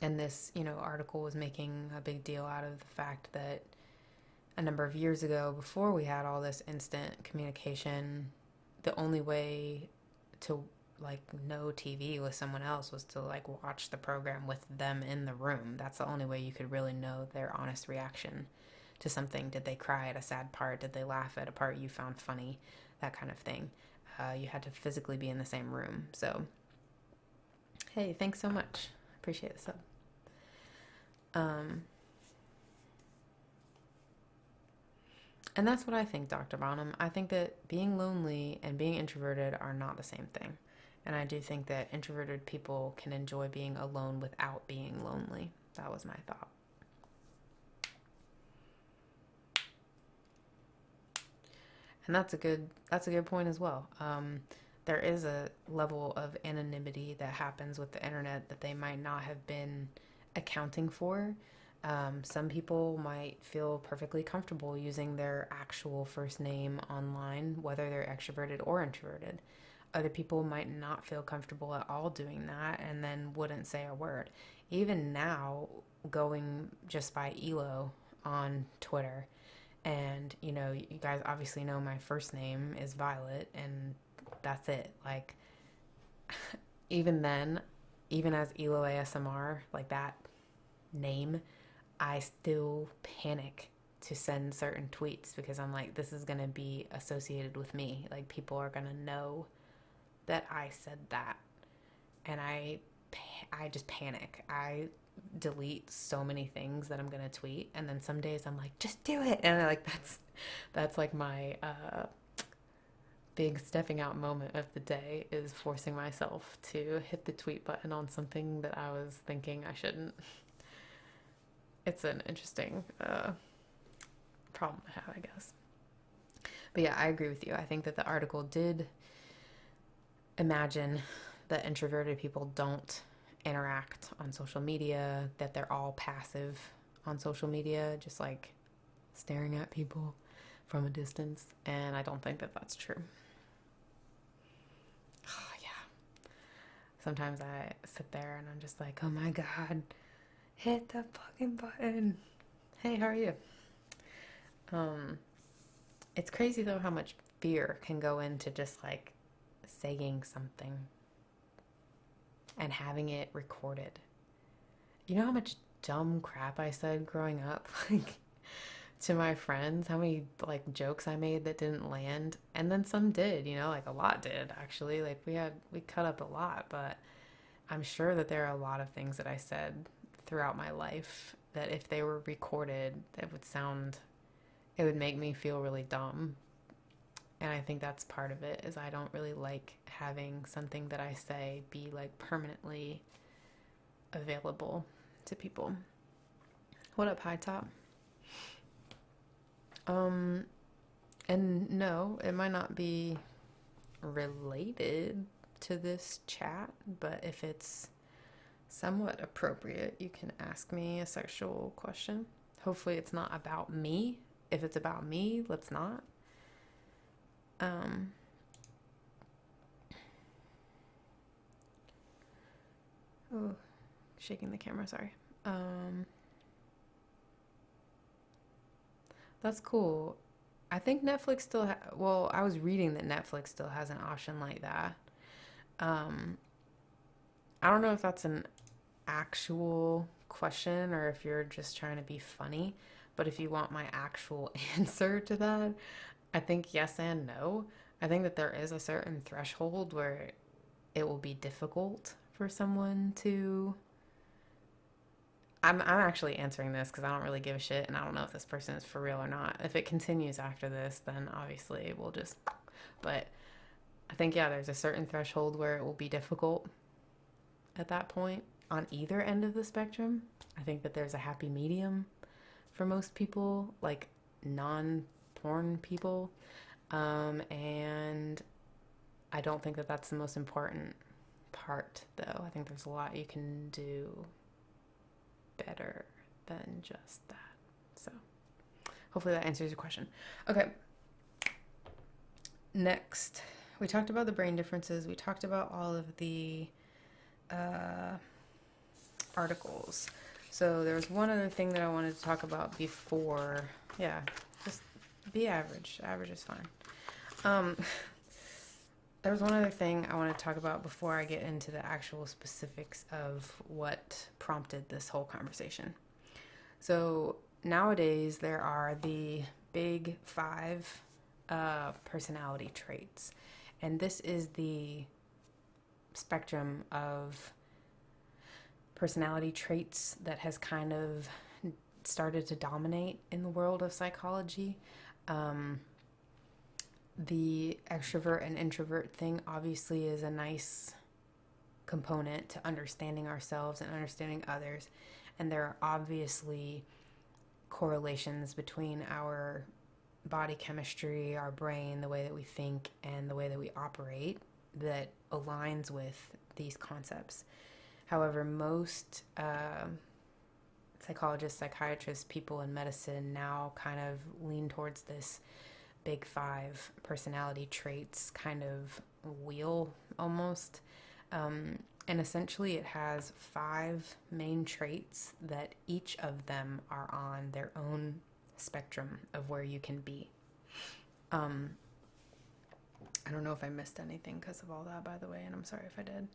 And this, article was making a big deal out of the fact that a number of years ago, before we had all this instant communication, the only way to know TV with someone else was to watch the program with them in the room. That's the only way you could really know their honest reaction to something. Did they cry at a sad part? Did they laugh at a part you found funny? That kind of thing. You had to physically be in the same room. So, hey, thanks so much. Appreciate the sub. And that's what I think, Dr. Bonham. I think that being lonely and being introverted are not the same thing. And I do think that introverted people can enjoy being alone without being lonely. That was my thought. And that's a good point as well. There is a level of anonymity that happens with the internet that they might not have been accounting for. Some people might feel perfectly comfortable using their actual first name online, whether they're extroverted or introverted. Other people might not feel comfortable at all doing that and then wouldn't say a word. Even now, going just by elo on Twitter, and you guys obviously know my first name is Violet, and that's it. Even then, even as eloASMR, that name, I still panic to send certain tweets because I'm like, this is going to be associated with me. People are going to know that I said that. And I just panic. I delete so many things that I'm going to tweet. And then some days I'm like, just do it. And that's my big stepping out moment of the day, is forcing myself to hit the tweet button on something that I was thinking I shouldn't. It's an interesting problem to have, I guess. But yeah, I agree with you. I think that the article did imagine that introverted people don't interact on social media, that they're all passive on social media, just staring at people from a distance. And I don't think that that's true. Oh, yeah. Sometimes I sit there and I'm just like, oh my God, hit the fucking button. Hey, how are you? It's crazy though how much fear can go into just saying something and having it recorded. You know how much dumb crap I said growing up, to my friends, how many jokes I made that didn't land, and then some did, a lot did actually. We cut up a lot, but I'm sure that there are a lot of things that I said throughout my life that if they were recorded, it would make me feel really dumb. And I think that's part of it, is I don't really like having something that I say be permanently available to people. What up, High Top? And no, it might not be related to this chat, but if it's somewhat appropriate, you can ask me a sexual question. Hopefully it's not about me. If it's about me, let's not. Oh, shaking the camera, sorry. That's cool. I think Netflix still I was reading that Netflix still has an option like that. I don't know if that's an actual question or if you're just trying to be funny, but if you want my actual answer to that, I think yes and no. I think that there is a certain threshold where it will be difficult for someone to... I'm actually answering this because I don't really give a shit, and I don't know if this person is for real or not. If it continues after this, then obviously we'll just... But I think, yeah, there's a certain threshold where it will be difficult at that point on either end of the spectrum. I think that there's a happy medium for most people, non-porn people. And I don't think that that's the most important part, though. I think there's a lot you can do better than just that. So hopefully that answers your question. Okay. Next, we talked about the brain differences. We talked about all of the articles. So there was one other thing that I wanted to talk about before. Yeah, just be average. Average is fine. There was one other thing I want to talk about before I get into the actual specifics of what prompted this whole conversation. So nowadays there are the big 5 personality traits, and this is the spectrum of personality traits that has kind of started to dominate in the world of psychology. The extrovert and introvert thing obviously is a nice component to understanding ourselves and understanding others, and there are obviously correlations between our body chemistry, our brain, the way that we think, and the way that we operate that aligns with these concepts. However, most psychologists, psychiatrists, people in medicine now kind of lean towards this big 5 personality traits kind of wheel almost. And essentially it has 5 main traits that each of them are on their own spectrum of where you can be. I don't know if I missed anything because of all that, by the way, and I'm sorry if I did.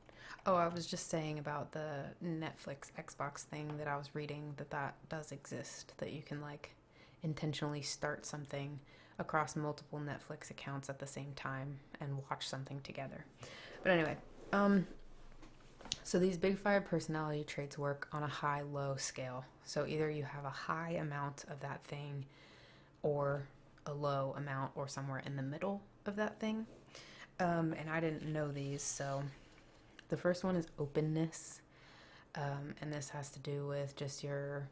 Oh, I was just saying about the Netflix Xbox thing that I was reading, that does exist, that you can like intentionally start something across multiple Netflix accounts at the same time and watch something together. But anyway, so these big 5 personality traits work on a high-low scale. So either you have a high amount of that thing or a low amount or somewhere in the middle of that thing. And I didn't know these, so the first one is openness. And this has to do with just your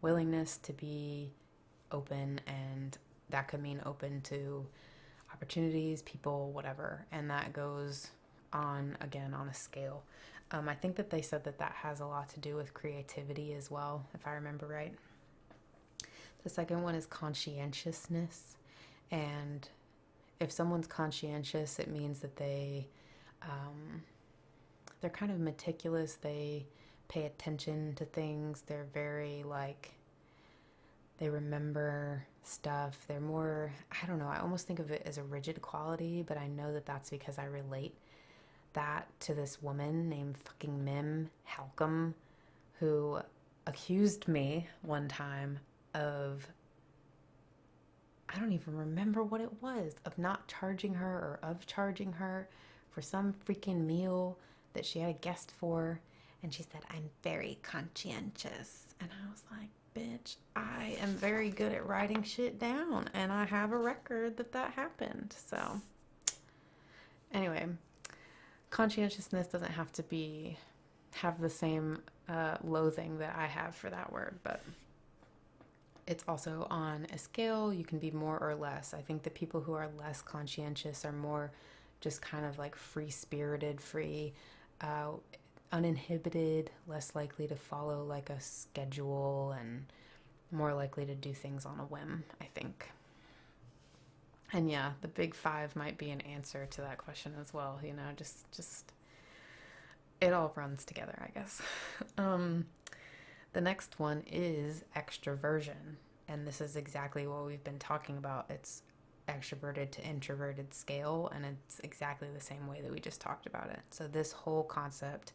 willingness to be open, and that could mean open to opportunities, people, whatever, and that goes on again on a scale. I think that they said that has a lot to do with creativity as well, if I remember right. The second one is conscientiousness, and if someone's conscientious, it means that they're kind of meticulous. They pay attention to things. They're very they remember stuff. They're more, I don't know, I almost think of it as a rigid quality, but I know that that's because I relate that to this woman named fucking Mim Halcom, who accused me one time of, I don't even remember what it was, of not charging her or of charging her for some freaking meal that she had a guest for. And she said, "I'm very conscientious." And I was like, bitch, I am very good at writing shit down, and I have a record that happened. So anyway, conscientiousness doesn't have to have the same loathing that I have for that word, but it's also on a scale. You can be more or less. I think the people who are less conscientious are more just kind of like free-spirited, uninhibited, less likely to follow like a schedule, and more likely to do things on a whim, I think. And yeah, the big 5 might be an answer to that question as well, just it all runs together, I guess. The next one is extroversion, and this is exactly what we've been talking about. It's extroverted to introverted scale, and it's exactly the same way that we just talked about it. So this whole concept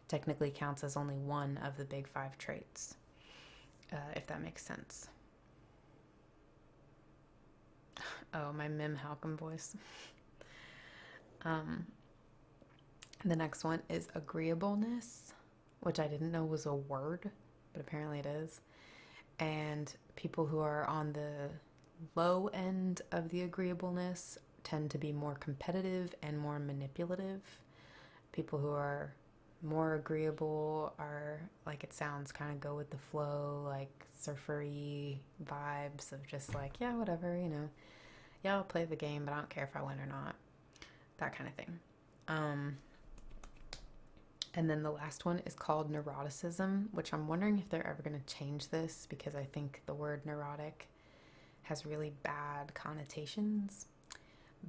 technically counts as only one of the big 5 traits, if that makes sense. Oh, my Mim Halcom voice. The next one is agreeableness, which I didn't know was a word, but apparently it is. And people who are on the low end of the agreeableness tend to be more competitive and more manipulative. People who are more agreeable are, like it sounds, kind of go with the flow, like surfer-y vibes of just like, yeah, whatever, yeah, I'll play the game, but I don't care if I win or not, that kind of thing. And then the last one is called neuroticism, which I'm wondering if they're ever going to change this, because I think the word neurotic has really bad connotations,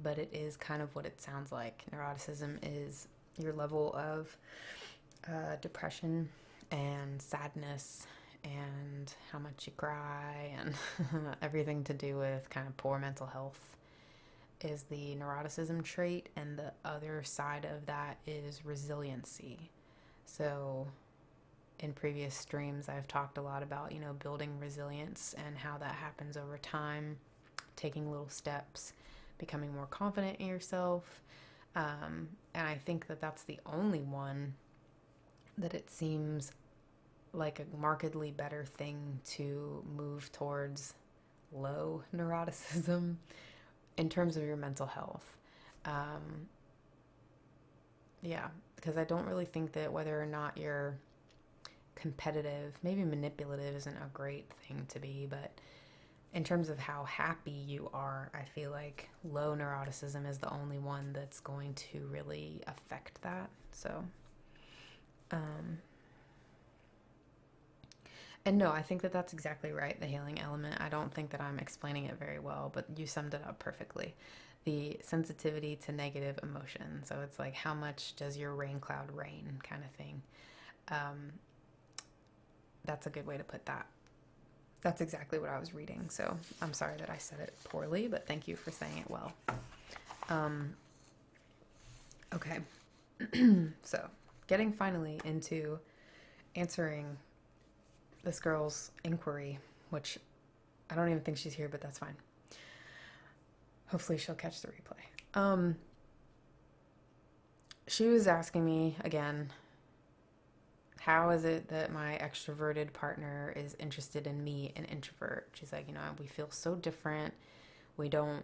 but it is kind of what it sounds like. Neuroticism is your level of depression and sadness and how much you cry and everything to do with kind of poor mental health is the neuroticism trait, and the other side of that is resiliency. So in previous streams I've talked a lot about, building resilience and how that happens over time, taking little steps, becoming more confident in yourself. And I think that that's the only one that it seems like a markedly better thing to move towards low neuroticism in terms of your mental health. Yeah, because I don't really think that whether or not you're competitive, maybe manipulative isn't a great thing to be, but in terms of how happy you are, I feel like low neuroticism is the only one that's going to really affect that. So, and no, I think that that's exactly right, the healing element. I don't think that I'm explaining it very well, but you summed it up perfectly. The sensitivity to negative emotion. So it's like, how much does your rain cloud rain kind of thing. That's a good way to put that. That's exactly what I was reading. So I'm sorry that I said it poorly, but thank you for saying it well. Okay. So getting finally into answering this girl's inquiry, which I don't even think she's here, but that's fine. Hopefully she'll catch the replay. She was asking me again, how is it that my extroverted partner is interested in me, an introvert? She's like, we feel so different. We don't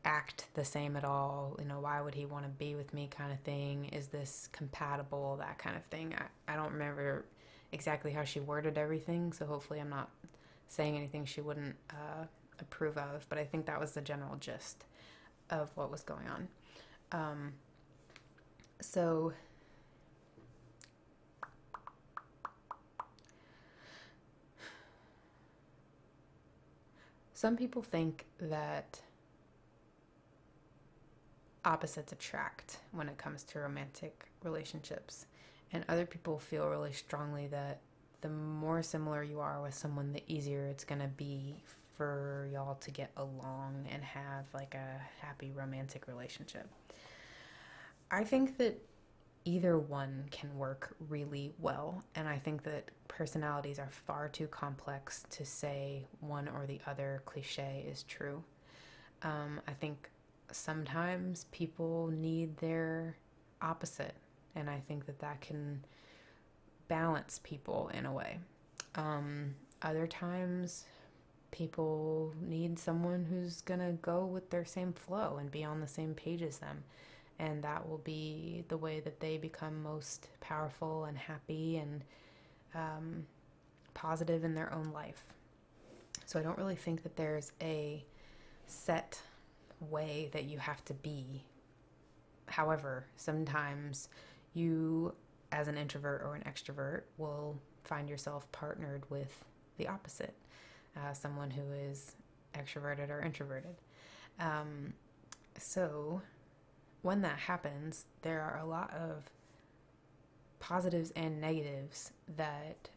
act the same at all. Why would he want to be with me kind of thing? Is this compatible? That kind of thing. I don't remember exactly how she worded everything, so hopefully I'm not saying anything she wouldn't approve of, but I think that was the general gist of what was going on. So some people think that opposites attract when it comes to romantic relationships, and other people feel really strongly that the more similar you are with someone, the easier it's going to be for y'all to get along and have like a happy romantic relationship. I think that either one can work really well, and I think that personalities are far too complex to say one or the other cliche is true. I think sometimes people need their opposite, and I think that that can balance people in a way. Other times people need someone who's gonna go with their same flow and be on the same page as them, and that will be the way that they become most powerful and happy and positive in their own life. So I don't really think that there's a set way that you have to be. However, sometimes you, as an introvert or an extrovert, will find yourself partnered with the opposite, someone who is extroverted or introverted. So when that happens, there are a lot of positives and negatives that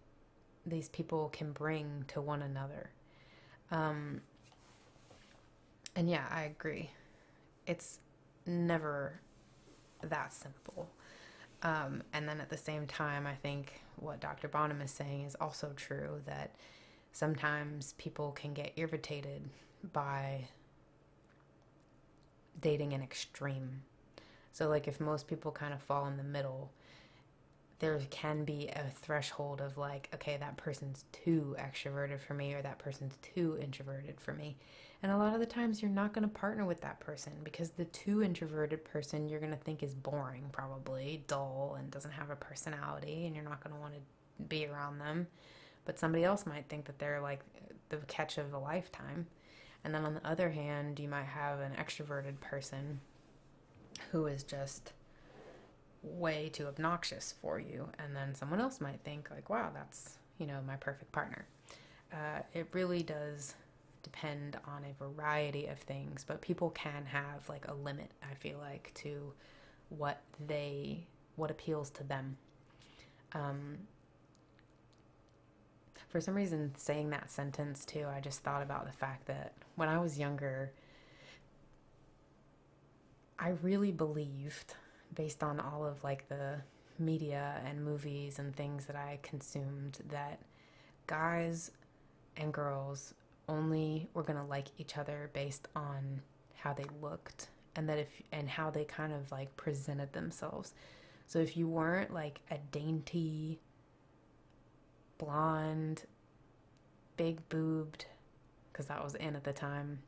these people can bring to one another. And yeah, I agree. It's never that simple. And then at the same time, I think what Dr. Bonham is saying is also true, that sometimes people can get irritated by dating an extreme. So like if most people kind of fall in the middle, there can be a threshold of like, okay, that person's too extroverted for me, or that person's too introverted for me. And a lot of the times you're not going to partner with that person, because the too introverted person you're going to think is boring, probably dull, and doesn't have a personality, and you're not going to want to be around them. But somebody else might think that they're like the catch of a lifetime. And then on the other hand, you might have an extroverted person who is just way too obnoxious for you, and then someone else might think like, wow, that's my perfect partner. It really does depend on a variety of things, but people can have like a limit, I feel like, to what they what appeals to them. For some reason, saying that sentence too, I just thought about the fact that when I was younger, I really believed, based on all of like the media and movies and things that I consumed, that guys and girls only were gonna like each other based on how they looked, and how they kind of like presented themselves. So if you weren't like a dainty, blonde, big boobed, because that was in at the time,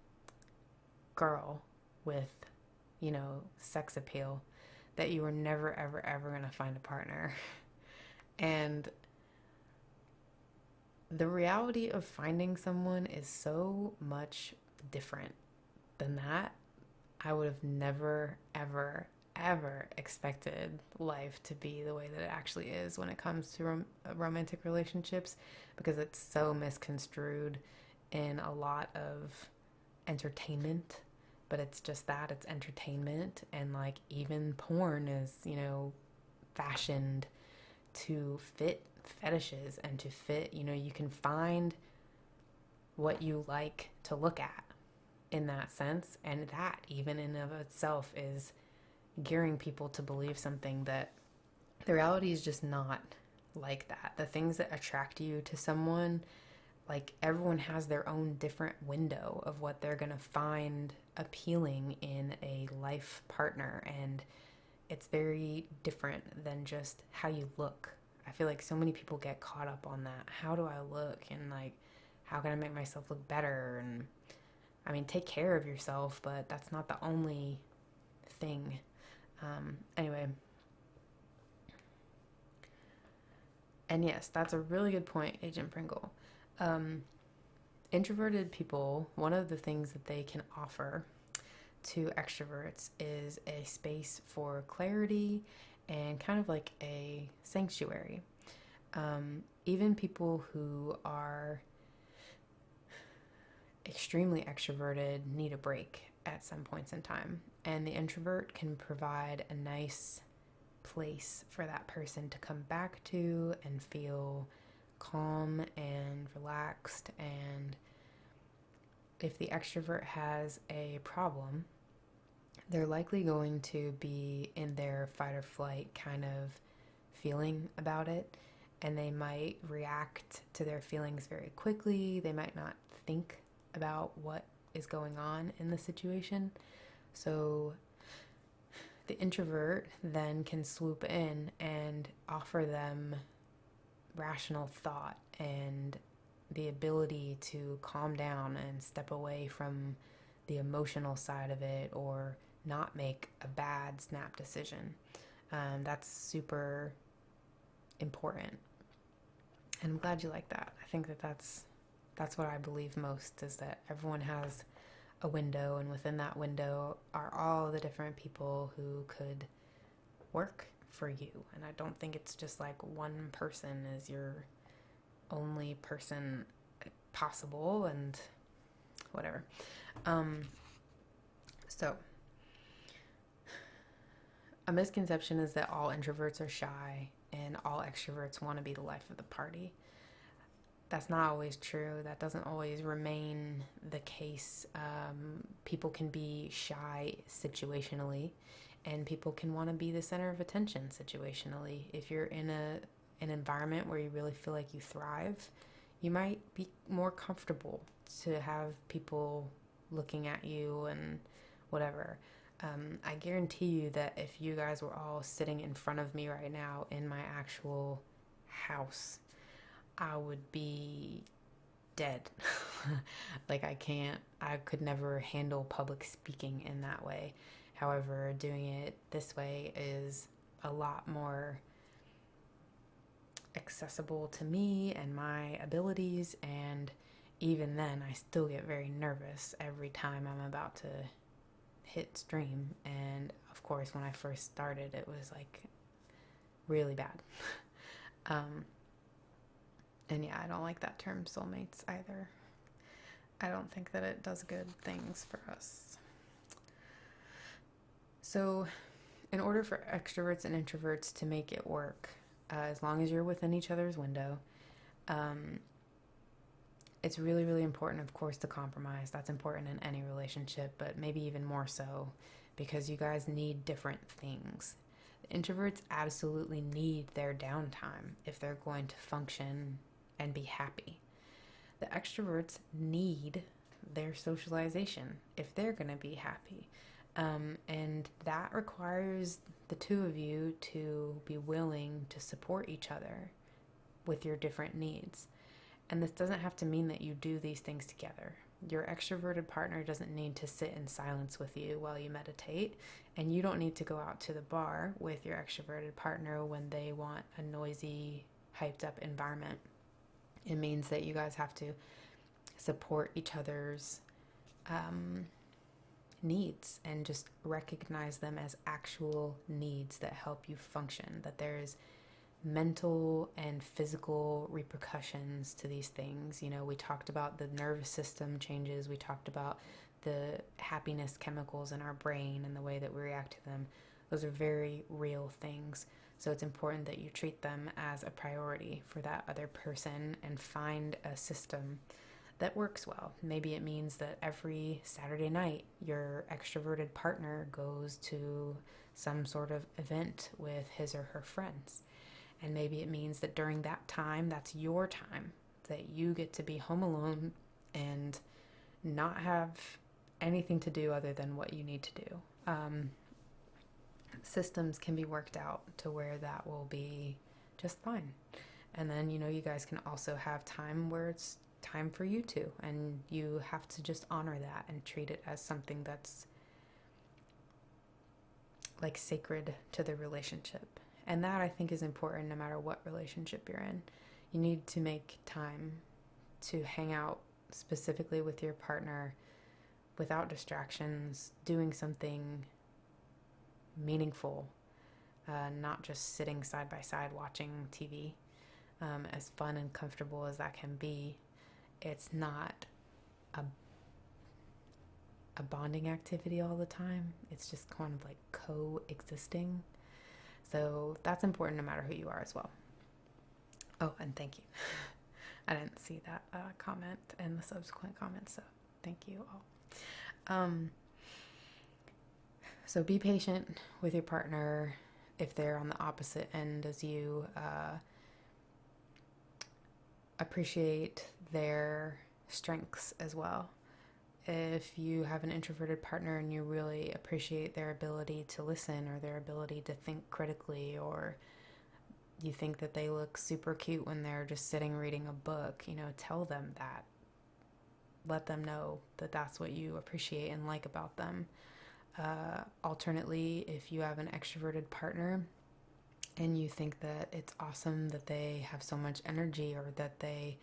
girl with, sex appeal, that you were never, ever, ever going to find a partner. And the reality of finding someone is so much different than that. I would have never, ever, ever expected life to be the way that it actually is when it comes to romantic relationships, because it's so misconstrued in a lot of entertainment. But it's just that, it's entertainment, and like even porn is, fashioned to fit fetishes and to fit, you can find what you like to look at in that sense, and that even in of itself is gearing people to believe something that the reality is just not like that. The things that attract you to someone, like everyone has their own different window of what they're gonna find appealing in a life partner, and it's very different than just how you look. I feel like so many people get caught up on that. How do I look? And like, how can I make myself look better? And I mean, take care of yourself, but that's not the only thing. Anyway. And yes, that's a really good point, Agent Pringle. Introverted people, one of the things that they can offer to extroverts is a space for clarity and kind of like a sanctuary. Even people who are extremely extroverted need a break at some points in time, and the introvert can provide a nice place for that person to come back to and feel calm and relaxed. And if the extrovert has a problem, they're likely going to be in their fight or flight kind of feeling about it, and they might react to their feelings very quickly. They might not think about what is going on in the situation. So the introvert then can swoop in and offer them rational thought and the ability to calm down and step away from the emotional side of it, or not make a bad snap decision. That's super important, and I'm glad you like that. I think that's what I believe most, is that everyone has a window, and within that window are all the different people who could work for you. And I don't think it's just like one person is your only person possible, and whatever. So a misconception is that all introverts are shy and all extroverts want to be the life of the party. That's not always true. That doesn't always remain the case. People can be shy situationally, and people can want to be the center of attention situationally. If you're in an environment where you really feel like you thrive, you might be more comfortable to have people looking at you and whatever. I guarantee you that if you guys were all sitting in front of me right now in my actual house, I would be dead. Like I could never handle public speaking in that way. However, doing it this way is a lot more accessible to me and my abilities, and even then I still get very nervous every time I'm about to hit stream. And of course, when I first started, it was like really bad. And yeah, I don't like that term soulmates either. I don't think that it does good things for us. So in order for extroverts and introverts to make it work, as long as you're within each other's window, um, it's really, really important, of course, to compromise. That's important in any relationship, but maybe even more so because you guys need different things. Introverts absolutely need their downtime if they're going to function and be happy. The extroverts need their socialization if they're going to be happy. And that requires the two of you to be willing to support each other with your different needs. And this doesn't have to mean that you do these things together. Your extroverted partner doesn't need to sit in silence with you while you meditate, and you don't need to go out to the bar with your extroverted partner when they want a noisy, hyped up environment. It means that you guys have to support each other's needs and just recognize them as actual needs that help you function, that there's mental and physical repercussions to these things. You know, we talked about the nervous system changes, we talked about the happiness chemicals in our brain and the way that we react to them. Those are very real things. So it's important that you treat them as a priority for that other person and find a system that works well. Maybe it means that every Saturday night your extroverted partner goes to some sort of event with his or her friends. And maybe it means that during that time, that's your time, that you get to be home alone and not have anything to do other than what you need to do. Systems can be worked out to where that will be just fine. And then, you know, you guys can also have time where it's time for you two, and you have to just honor that and treat it as something that's like sacred to the relationship. And that, I think, is important no matter what relationship you're in. You need to make time to hang out specifically with your partner without distractions, doing something meaningful, not just sitting side by side watching TV. As fun and comfortable as that can be, it's not a bonding activity all the time. It's just kind of like coexisting. So that's important no matter who you are as well. Oh, and thank you. I didn't see that comment and the subsequent comments, so thank you all. So be patient with your partner if they're on the opposite end as you. Appreciate their strengths as well. If you have an introverted partner and you really appreciate their ability to listen or their ability to think critically, or you think that they look super cute when they're just sitting reading a book, you know, tell them that. Let them know that that's what you appreciate and like about them. Alternately, if you have an extroverted partner and you think that it's awesome that they have so much energy or that they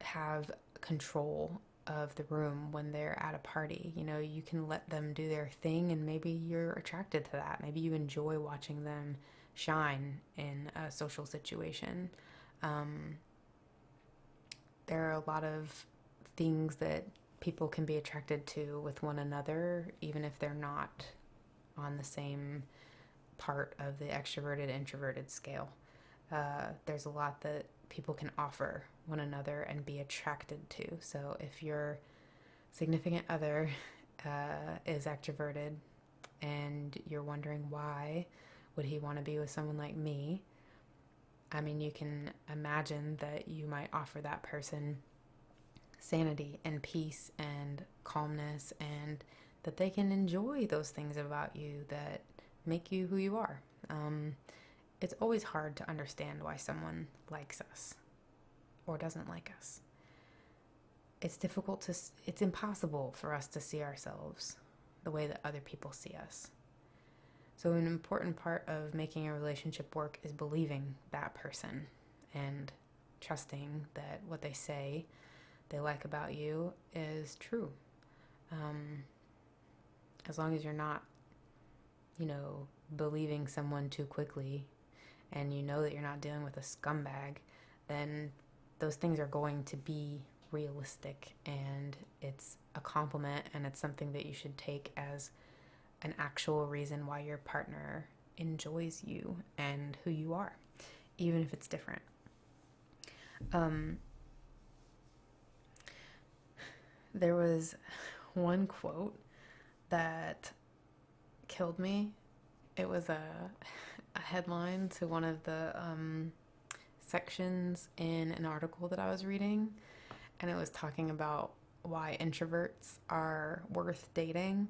have control of the room when they're at a party, you know, you can let them do their thing, and maybe you're attracted to that. Maybe you enjoy watching them shine in a social situation. There are a lot of things that people can be attracted to with one another, even if they're not on the same part of the extroverted introverted scale. There's a lot that people can offer one another and be attracted to. So if your significant other is extroverted and you're wondering why would he want to be with someone like me, I mean, you can imagine that you might offer that person sanity and peace and calmness, and that they can enjoy those things about you that make you who you are. It's always hard to understand why someone likes us or doesn't like us. It's impossible for us to see ourselves the way that other people see us. So an important part of making a relationship work is believing that person and trusting that what they say they like about you is true. As long as you're not, you know, believing someone too quickly, and you know that you're not dealing with a scumbag, then those things are going to be realistic, and it's a compliment, and it's something that you should take as an actual reason why your partner enjoys you and who you are, even if it's different. There was one quote that killed me. It was a headline to one of the sections in an article that I was reading, and it was talking about why introverts are worth dating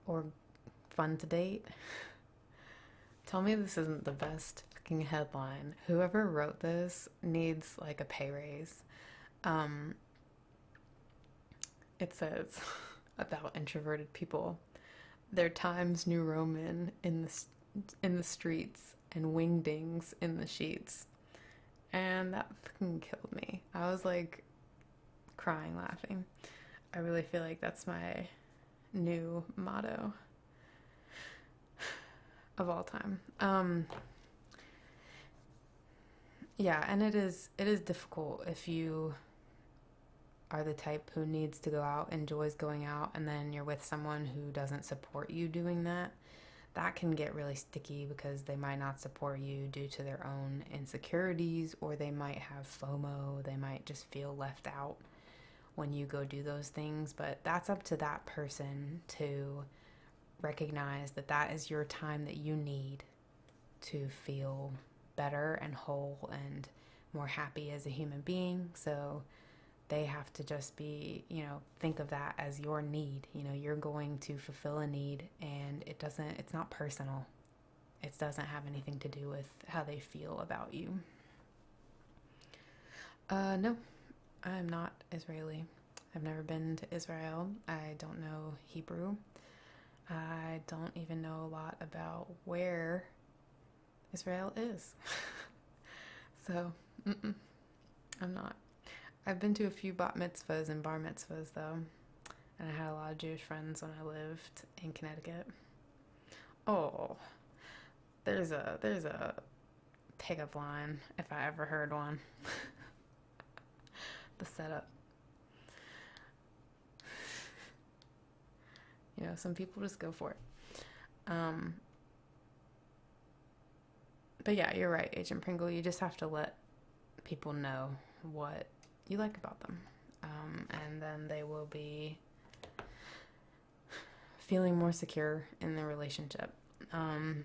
or fun to date. Tell me this isn't the best fucking headline. Whoever wrote this needs like a pay raise. It says about introverted people: their Times New Roman in the streets and wingdings in the sheets. And that fucking killed me. I was like crying laughing. I really feel like that's my new motto of all time. Yeah, and it is difficult if you are the type who needs to go out, enjoys going out, and then you're with someone who doesn't support you doing that. That can get really sticky because they might not support you due to their own insecurities, or they might have FOMO. They might just feel left out when you go do those things. But that's up to that person to recognize that that is your time that you need to feel better and whole and more happy as a human being. So they have to just be, think of that as your need. You're going to fulfill a need, and it's not personal. It doesn't have anything to do with how they feel about you. No, I'm not Israeli. I've never been to Israel. I don't know Hebrew. I don't even know a lot about where Israel is. So, I'm not. I've been to a few bat mitzvahs and bar mitzvahs, though, and I had a lot of Jewish friends when I lived in Connecticut. Oh, there's a pickup line, if I ever heard one. The setup. Some people just go for it. But yeah, you're right, Agent Pringle. You just have to let people know what you like about them. And then they will be feeling more secure in the relationship.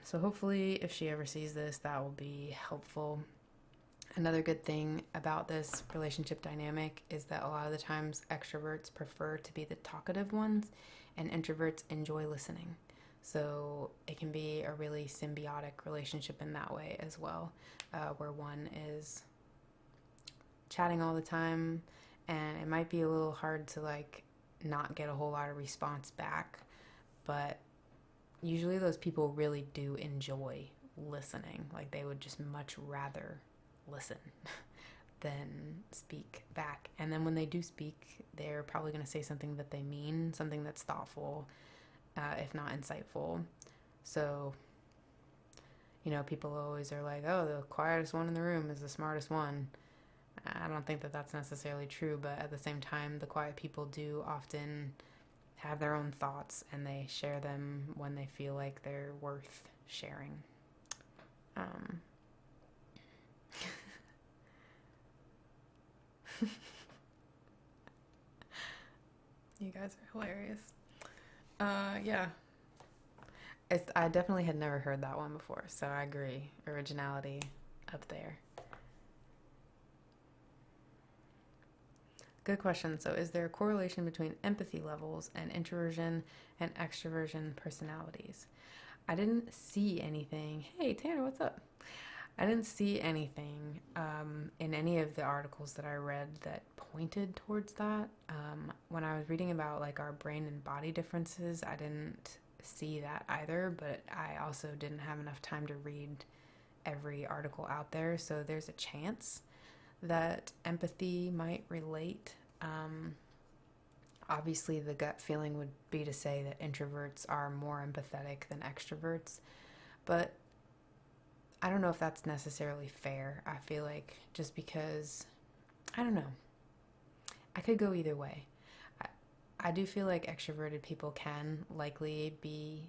So hopefully if she ever sees this, that will be helpful. Another good thing about this relationship dynamic is that a lot of the times extroverts prefer to be the talkative ones, and introverts enjoy listening. So it can be a really symbiotic relationship in that way as well, where one is chatting all the time, and it might be a little hard to not get a whole lot of response back, but usually those people really do enjoy listening. They would just much rather listen than speak back. And then when they do speak, they're probably going to say something that they mean, something that's thoughtful, if not insightful. So, people always are like, oh, the quietest one in the room is the smartest one. I don't think that that's necessarily true, but at the same time, the quiet people do often have their own thoughts, and they share them when they feel like they're worth sharing. You guys are hilarious. Yeah. I definitely had never heard that one before, so I agree. Originality up there. Good question. So is there a correlation between empathy levels and introversion and extroversion personalities? I didn't see anything. Hey, Tanner, what's up? I didn't see anything in any of the articles that I read that pointed towards that. When I was reading about our brain and body differences, I didn't see that either, but I also didn't have enough time to read every article out there, so there's a chance that empathy might relate. Obviously, the gut feeling would be to say that introverts are more empathetic than extroverts, but I don't know if that's necessarily fair. I feel like just because, I don't know, I could go either way. I do feel like extroverted people can likely be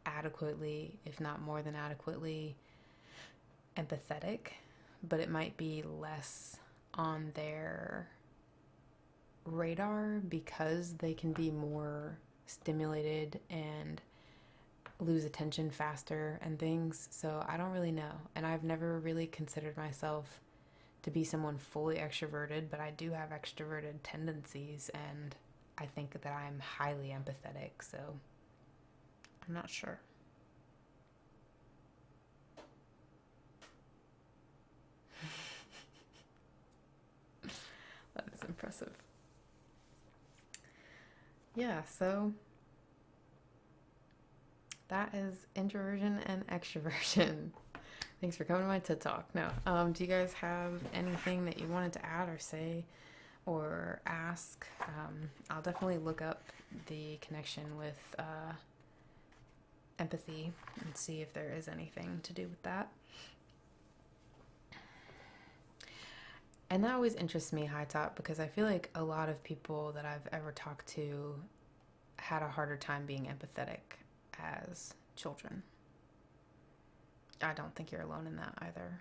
adequately, if not more than adequately, empathetic, but it might be less on their radar because they can be more stimulated and lose attention faster and things. So I don't really know. And I've never really considered myself to be someone fully extroverted, but I do have extroverted tendencies, and I think that I'm highly empathetic. So I'm not sure. That is impressive. Yeah, so that is introversion and extroversion. Thanks for coming to my TED Talk. Now, do you guys have anything that you wanted to add or say or ask? I'll definitely look up the connection with empathy and see if there is anything to do with that. And that always interests me, High Top, because I feel like a lot of people that I've ever talked to had a harder time being empathetic as children. I don't think you're alone in that either.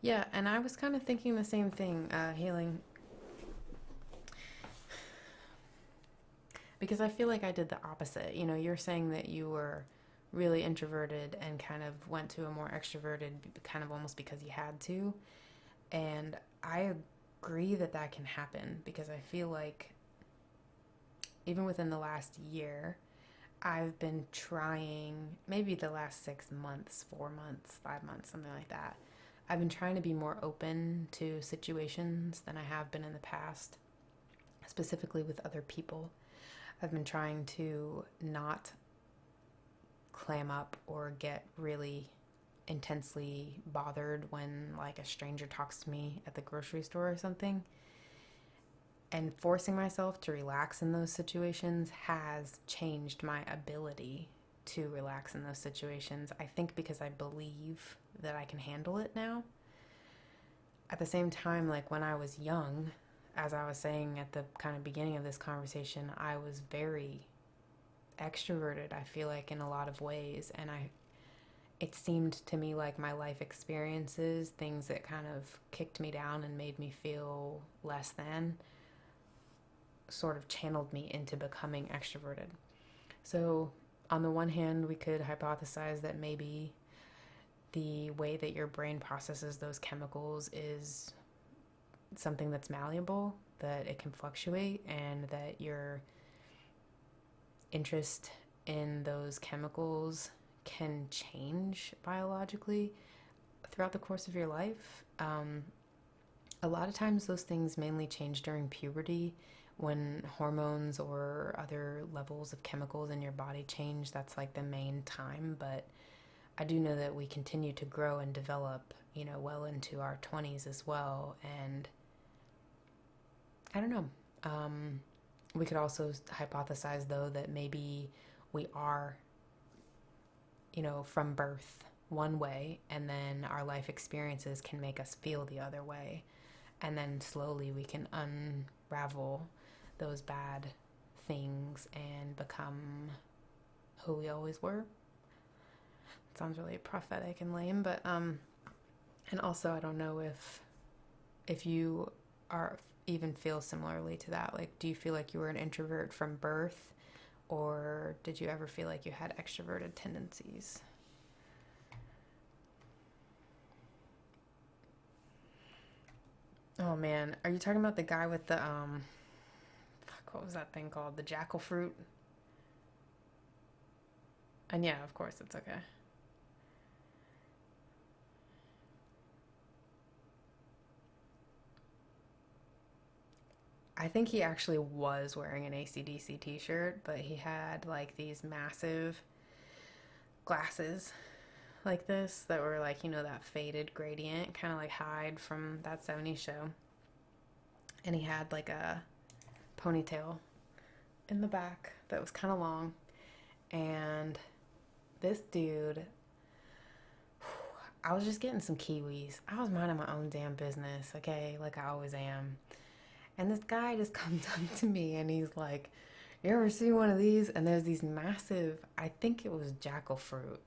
Yeah, and I was kind of thinking the same thing, healing. Because I feel like I did the opposite. You know, you're saying that you were really introverted and kind of went to a more extroverted, kind of almost because you had to. And I agree that that can happen because I feel like even within the last year, I've been trying, maybe the last 6 months, 4 months, 5 months, something like that. I've been trying to be more open to situations than I have been in the past, specifically with other people. I've been trying to not clam up or get really intensely bothered when like a stranger talks to me at the grocery store or something. And forcing myself to relax in those situations has changed my ability to relax in those situations. I think because I believe that I can handle it now. At the same time, like when I was young, as I was saying at the kind of beginning of this conversation, I was very extroverted, I feel like, in a lot of ways. And it seemed to me like my life experiences, things that kind of kicked me down and made me feel less than, sort of channeled me into becoming extroverted. So on the one hand, we could hypothesize that maybe the way that your brain processes those chemicals is something that's malleable, that it can fluctuate, and that your interest in those chemicals can change biologically throughout the course of your life. A lot of times those things mainly change during puberty when hormones or other levels of chemicals in your body change. That's like the main time, but I do know that we continue to grow and develop, you know, well into our 20s as well. And I don't know. We could also hypothesize, though, that maybe we are, you know, from birth one way, and then our life experiences can make us feel the other way. And then slowly we can unravel those bad things and become who we always were. It sounds really prophetic and lame, but and also I don't know if you are even feel similarly to that. Like, do you feel like you were an introvert from birth, or did you ever feel like you had extroverted tendencies? Oh man, are you talking about the guy with the what was that thing called? The jackal fruit? And yeah, of course, it's okay. I think he actually was wearing an AC/DC t-shirt, but he had like these massive glasses like this that were like, you know, that faded gradient, kind of like Hyde from that 70s show. And he had like a ponytail in the back that was kind of long. And This dude, I was just getting some kiwis. I was minding my own damn business, okay, like I always am. And this guy just comes up to me and he's like, "You ever see one of these?" And there's these massive, I think it was jackal fruit.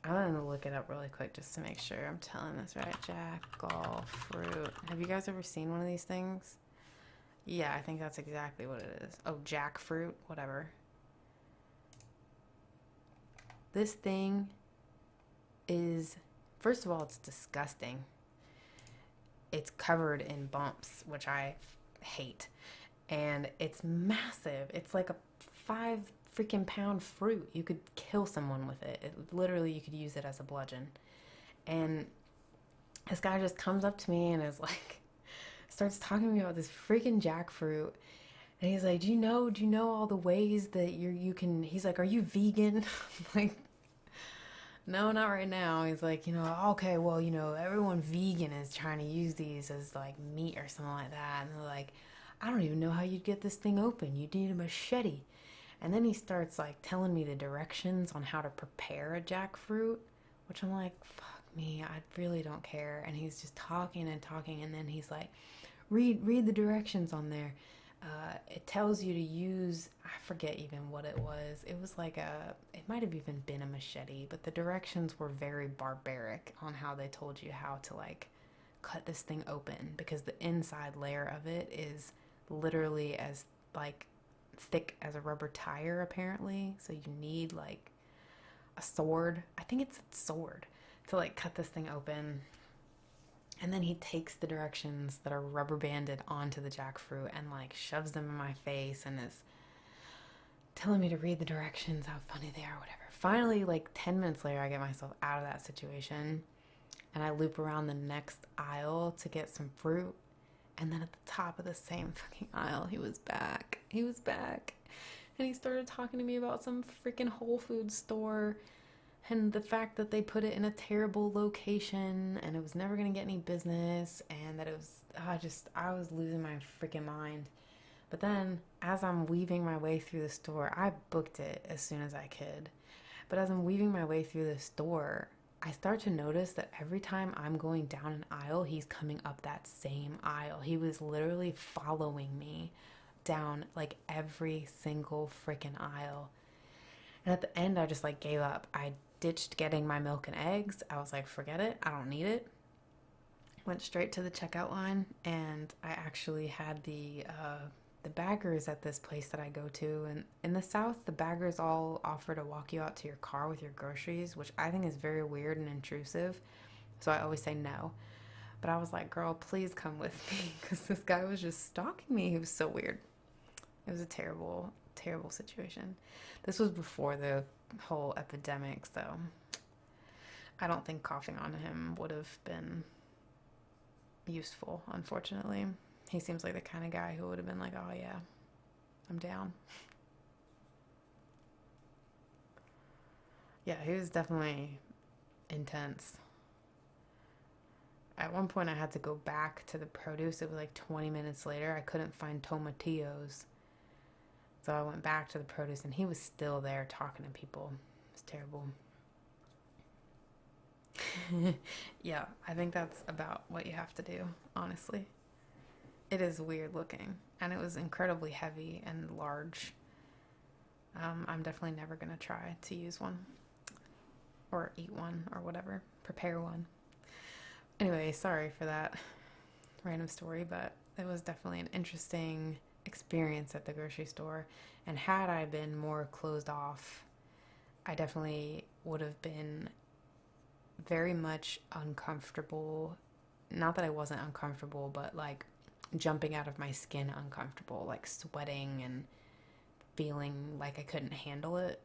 I'm gonna look it up really quick just to make sure I'm telling this right. Jackal fruit. Have you guys ever seen one of these things? Yeah, I think that's exactly what it is. Oh, jackfruit, whatever. This thing is, first of all, it's disgusting. It's covered in bumps, which I hate. And it's massive. It's like a 5 freaking pound fruit. You could kill someone with it. Literally, you could use it as a bludgeon. And this guy just comes up to me and is like, starts talking to me about this freaking jackfruit. And he's like, do you know all the ways that you can, he's like, "Are you vegan?" Like, no, not right now. He's like, "Okay, well, everyone vegan is trying to use these as like meat or something like that." And they're like, "I don't even know how you'd get this thing open. You'd need a machete." And then he starts like telling me the directions on how to prepare a jackfruit, which I'm like, fuck me, I really don't care. And he's just talking and talking. And then he's like, read the directions on there. It tells you to use, I forget even what it was. It was like it might have even been a machete, but the directions were very barbaric on how they told you how to like cut this thing open, because the inside layer of it is literally as like thick as a rubber tire apparently. So you need like a sword. I think it's a sword to like cut this thing open. And then he takes the directions that are rubber banded onto the jackfruit and like shoves them in my face and is telling me to read the directions, how funny they are, whatever. Finally, like 10 minutes later, I get myself out of that situation and I loop around the next aisle to get some fruit. And then at the top of the same fucking aisle, he was back. He was back. And he started talking to me about some freaking Whole Foods store and the fact that they put it in a terrible location and it was never going to get any business, and that it was, I was losing my freaking mind. But then as I'm weaving my way through the store, I booked it as soon as I could. But as I'm weaving my way through the store, I start to notice that every time I'm going down an aisle, he's coming up that same aisle. He was literally following me down like every single freaking aisle. And at the end, I just like gave up. I ditched getting my milk and eggs. I was like, forget it. I don't need it. Went straight to the checkout line, and I actually had the baggers at this place that I go to. And in the South, the baggers all offer to walk you out to your car with your groceries, which I think is very weird and intrusive. So I always say no. But I was like, girl, please come with me, because this guy was just stalking me. He was so weird. It was a terrible, terrible situation. This was before the whole epidemic, so I don't think coughing on him would have been useful, unfortunately. He seems like the kind of guy who would have been like, "Oh yeah, I'm down." Yeah, he was definitely intense. At one point I had to go back to the produce. It was like 20 minutes later. I couldn't find tomatillos. So I went back to the produce and he was still there talking to people. It was terrible. Yeah, I think that's about what you have to do, honestly. It is weird looking, and it was incredibly heavy and large. I'm definitely never going to try to use one or eat one or whatever, prepare one. Anyway, sorry for that random story, but it was definitely an interesting experience at the grocery store. And had I been more closed off, I definitely would have been very much uncomfortable. Not that I wasn't uncomfortable, but like jumping out of my skin uncomfortable, like sweating and feeling like I couldn't handle it.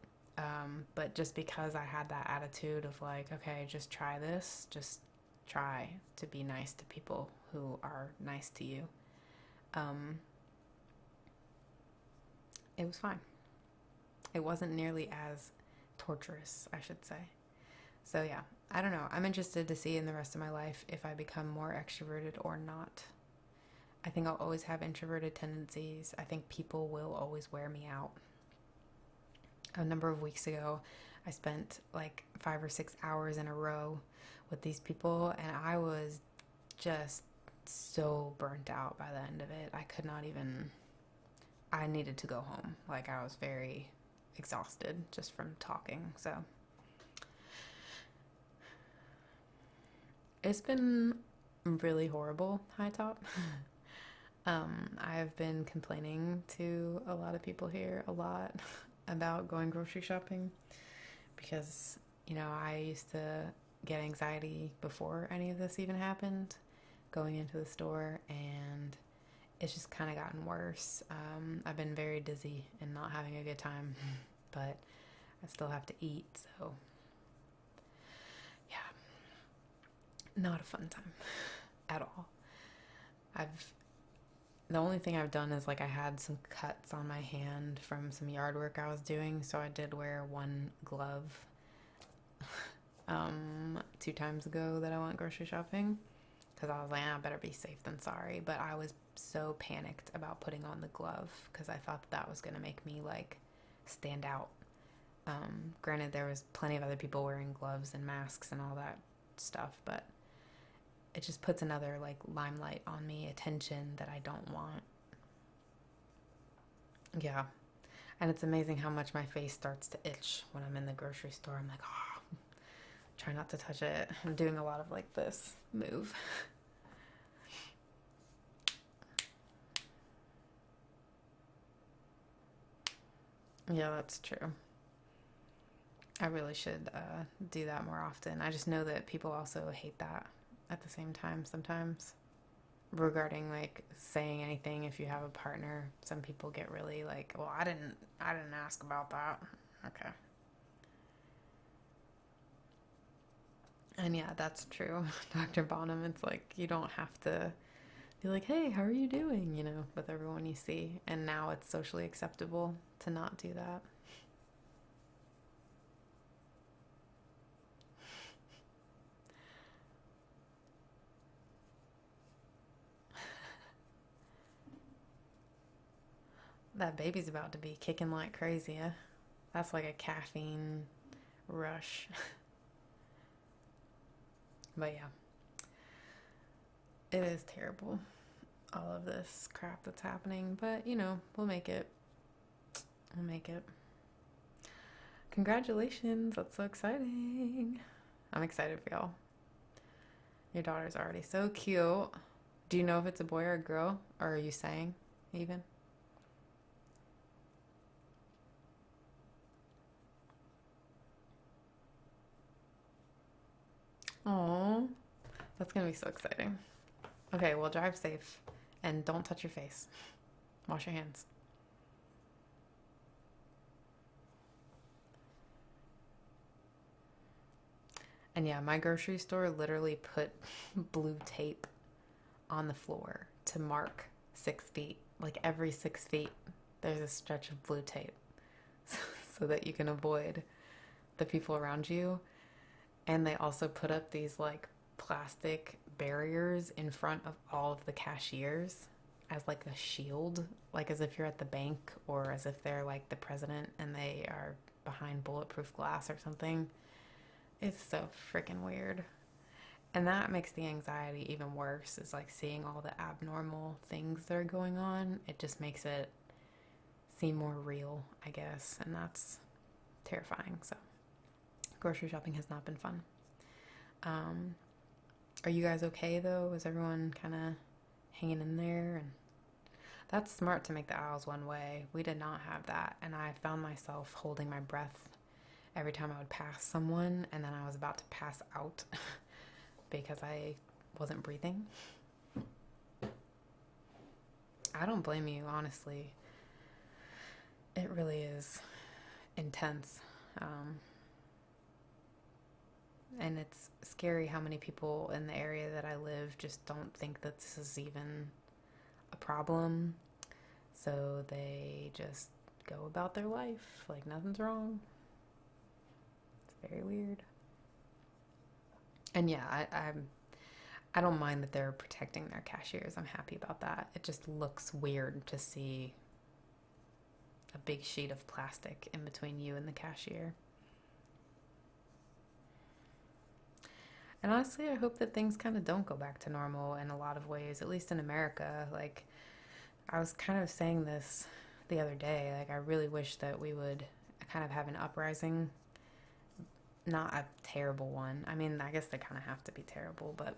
But just because I had that attitude of like, okay, just try this, just try to be nice to people who are nice to you. It was fine. It wasn't nearly as torturous, I should say. So yeah, I don't know. I'm interested to see in the rest of my life if I become more extroverted or not. I think I'll always have introverted tendencies. I think people will always wear me out. A number of weeks ago, I spent like 5 or 6 hours in a row with these people, and I was just so burnt out by the end of it. I could not even, I needed to go home. Like, I was very exhausted just from talking. So it's been really horrible, high top. I've been complaining to a lot of people here a lot about going grocery shopping because, I used to get anxiety before any of this even happened, going into the store, and it's just kind of gotten worse. I've been very dizzy and not having a good time, but I still have to eat, so yeah, not a fun time at all. The only thing I've done is, like, I had some cuts on my hand from some yard work I was doing, so I did wear one glove 2 times ago that I went grocery shopping, because I was like, I better be safe than sorry. But I was so panicked about putting on the glove because I thought that was going to make me, like, stand out. Granted, there was plenty of other people wearing gloves and masks and all that stuff, but it just puts another, like, limelight on me, attention that I don't want. Yeah. And it's amazing how much my face starts to itch when I'm in the grocery store. I'm like, try not to touch it. I'm doing a lot of, like, this move. Yeah, that's true. I really should do that more often. I just know that people also hate that at the same time sometimes. Regarding, like, saying anything if you have a partner, some people get really like, well, I didn't ask about that. Okay. And yeah, that's true. Dr. Bonham, it's like, you don't have to be like, hey, how are you doing, with everyone you see. And now it's socially acceptable to not do that. That baby's about to be kicking like crazy. Yeah? That's like a caffeine rush. But yeah, it is terrible, all of this crap that's happening. But, we'll make it. We'll make it. Congratulations. That's so exciting. I'm excited for y'all. Your daughter's already so cute. Do you know if it's a boy or a girl? Or are you saying even? Oh, that's going to be so exciting. Okay, well, drive safe and don't touch your face. Wash your hands. And yeah, my grocery store literally put blue tape on the floor to mark 6 feet. Like, every 6 feet, there's a stretch of blue tape so that you can avoid the people around you. And they also put up these, like, plastic barriers in front of all of the cashiers as, like, a shield, like as if you're at the bank or as if they're, like, the president and they are behind bulletproof glass or something. It's so freaking weird. And that makes the anxiety even worse, is, like, seeing all the abnormal things that are going on. It just makes it seem more real, I guess, and that's terrifying. So grocery shopping has not been fun. Are you guys okay, though? Is everyone kind of hanging in there? And that's smart to make the aisles one way. We did not have that, and I found myself holding my breath every time I would pass someone, and then I was about to pass out because I wasn't breathing. I don't blame you, honestly. It really is intense. And it's scary how many people in the area that I live just don't think that this is even a problem. So they just go about their life like nothing's wrong. It's very weird. And yeah, I don't mind that they're protecting their cashiers. I'm happy about that. It just looks weird to see a big sheet of plastic in between you and the cashier. And honestly, I hope that things kind of don't go back to normal in a lot of ways, at least in America. Like, I was kind of saying this the other day. Like, I really wish that we would kind of have an uprising, not a terrible one. I mean, I guess they kind of have to be terrible, but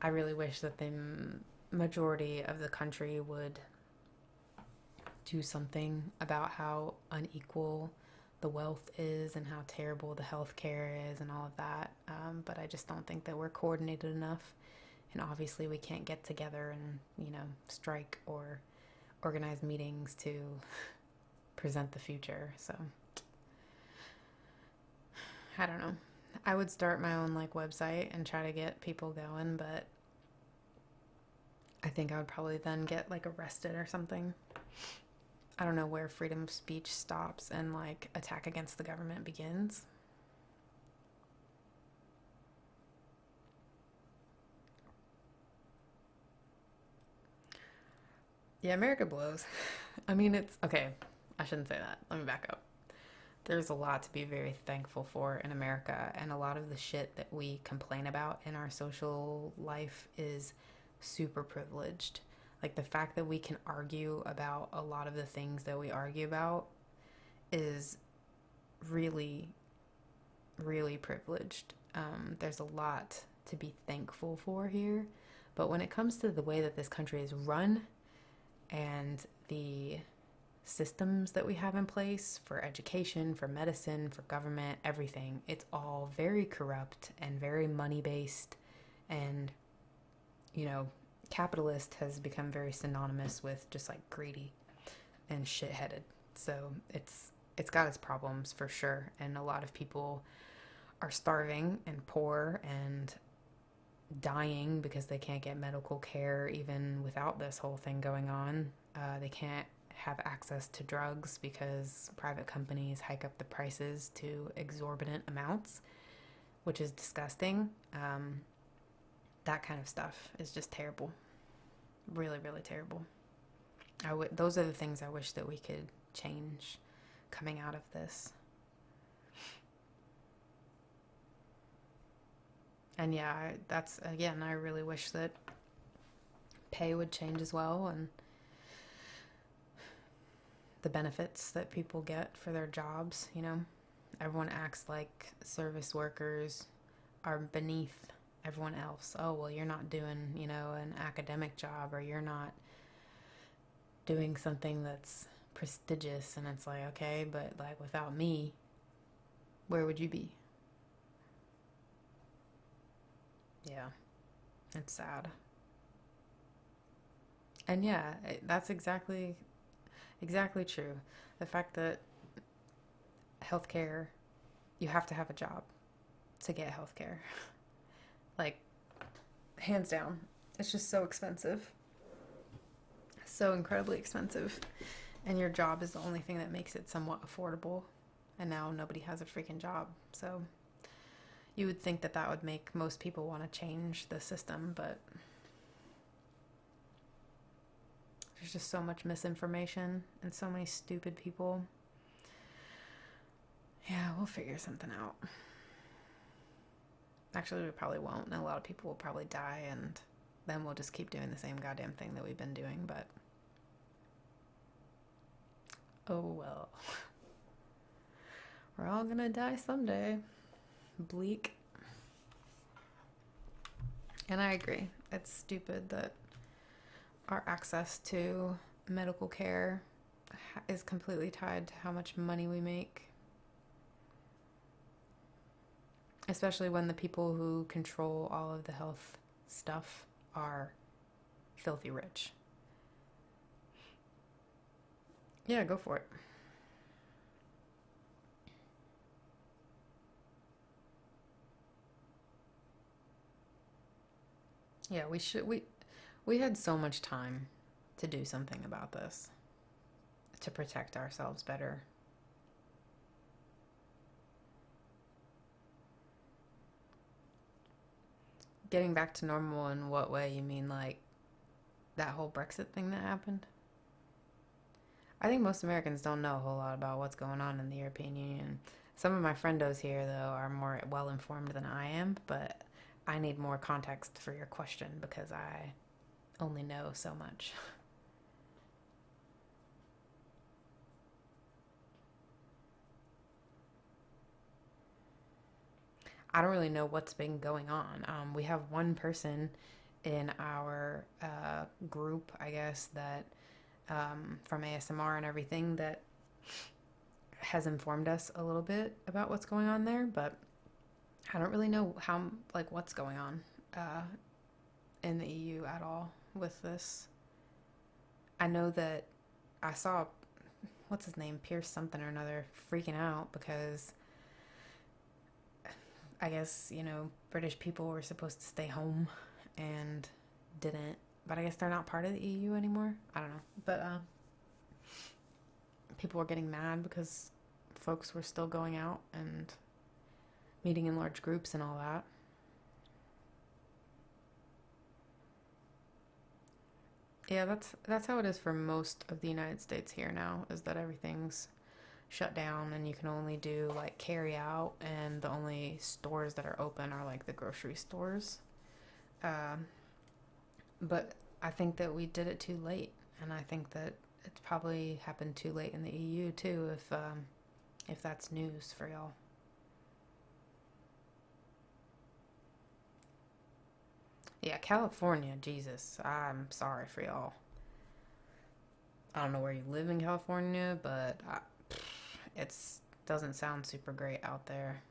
I really wish that the majority of the country would do something about how unequal the wealth is and how terrible the healthcare is and all of that. But I just don't think that we're coordinated enough. And obviously, we can't get together and, strike or organize meetings to present the future. So, I don't know. I would start my own website and try to get people going, but I think I would probably then get arrested or something. I don't know where freedom of speech stops and attack against the government begins. Yeah, America blows. I mean, it's okay. I shouldn't say that. Let me back up. There's a lot to be very thankful for in America, and a lot of the shit that we complain about in our social life is super privileged. Like the fact that we can argue about a lot of the things that we argue about is really, really privileged. There's a lot to be thankful for here. But when it comes to the way that this country is run and the systems that we have in place for education, for medicine, for government, everything, it's all very corrupt and very money based. And, capitalist has become very synonymous with just greedy and shit-headed. So it's got its problems for sure. And a lot of people are starving and poor and dying because they can't get medical care even without this whole thing going on. They can't have access to drugs because private companies hike up the prices to exorbitant amounts, which is disgusting. That kind of stuff is just terrible. Really, really terrible. Those are the things I wish that we could change coming out of this. And yeah, that's, again, I really wish that pay would change as well, and the benefits that people get for their jobs, Everyone acts like service workers are beneath everyone else. Oh, well, you're not doing, an academic job, or you're not doing something that's prestigious. And it's okay, but without me, where would you be? Yeah, it's sad. And yeah, that's exactly true. The fact that healthcare, you have to have a job to get healthcare. Hands down. It's just so expensive. So incredibly expensive. And your job is the only thing that makes it somewhat affordable. And now nobody has a freaking job. So you would think that would make most people want to change the system, but there's just so much misinformation and so many stupid people. Yeah, we'll figure something out. Actually, we probably won't, and a lot of people will probably die, and then we'll just keep doing the same goddamn thing that we've been doing, but oh well. We're all gonna die someday. Bleak. And I agree. It's stupid that our access to medical care is completely tied to how much money we make. Especially when the people who control all of the health stuff are filthy rich. Yeah, go for it. Yeah, we had so much time to do something about this, to protect ourselves better. Getting back to normal in what way? You mean that whole Brexit thing that happened? I think most Americans don't know a whole lot about what's going on in the European Union, Some of my friendos here, though, are more well informed than I am, but I need more context for your question because I only know so much. I don't really know what's been going on. We have one person in our group, I guess, that from ASMR and everything that has informed us a little bit about what's going on there, but I don't really know how, like, what's going on in the EU at all with this. I know that I saw, what's his name, Pierce something or another, freaking out because I guess, British people were supposed to stay home and didn't. But I guess they're not part of the EU anymore. I don't know. But people were getting mad because folks were still going out and meeting in large groups and all that. Yeah, that's how it is for most of the United States here now, is that everything's shut down and you can only do like carry out, and the only stores that are open are like the grocery stores. Um, but I think that we did it too late, and I think that it's probably happened too late in the EU too, if that's news for y'all. Yeah, California, Jesus, I'm sorry for y'all. I don't know where you live in California, but it's doesn't sound super great out there.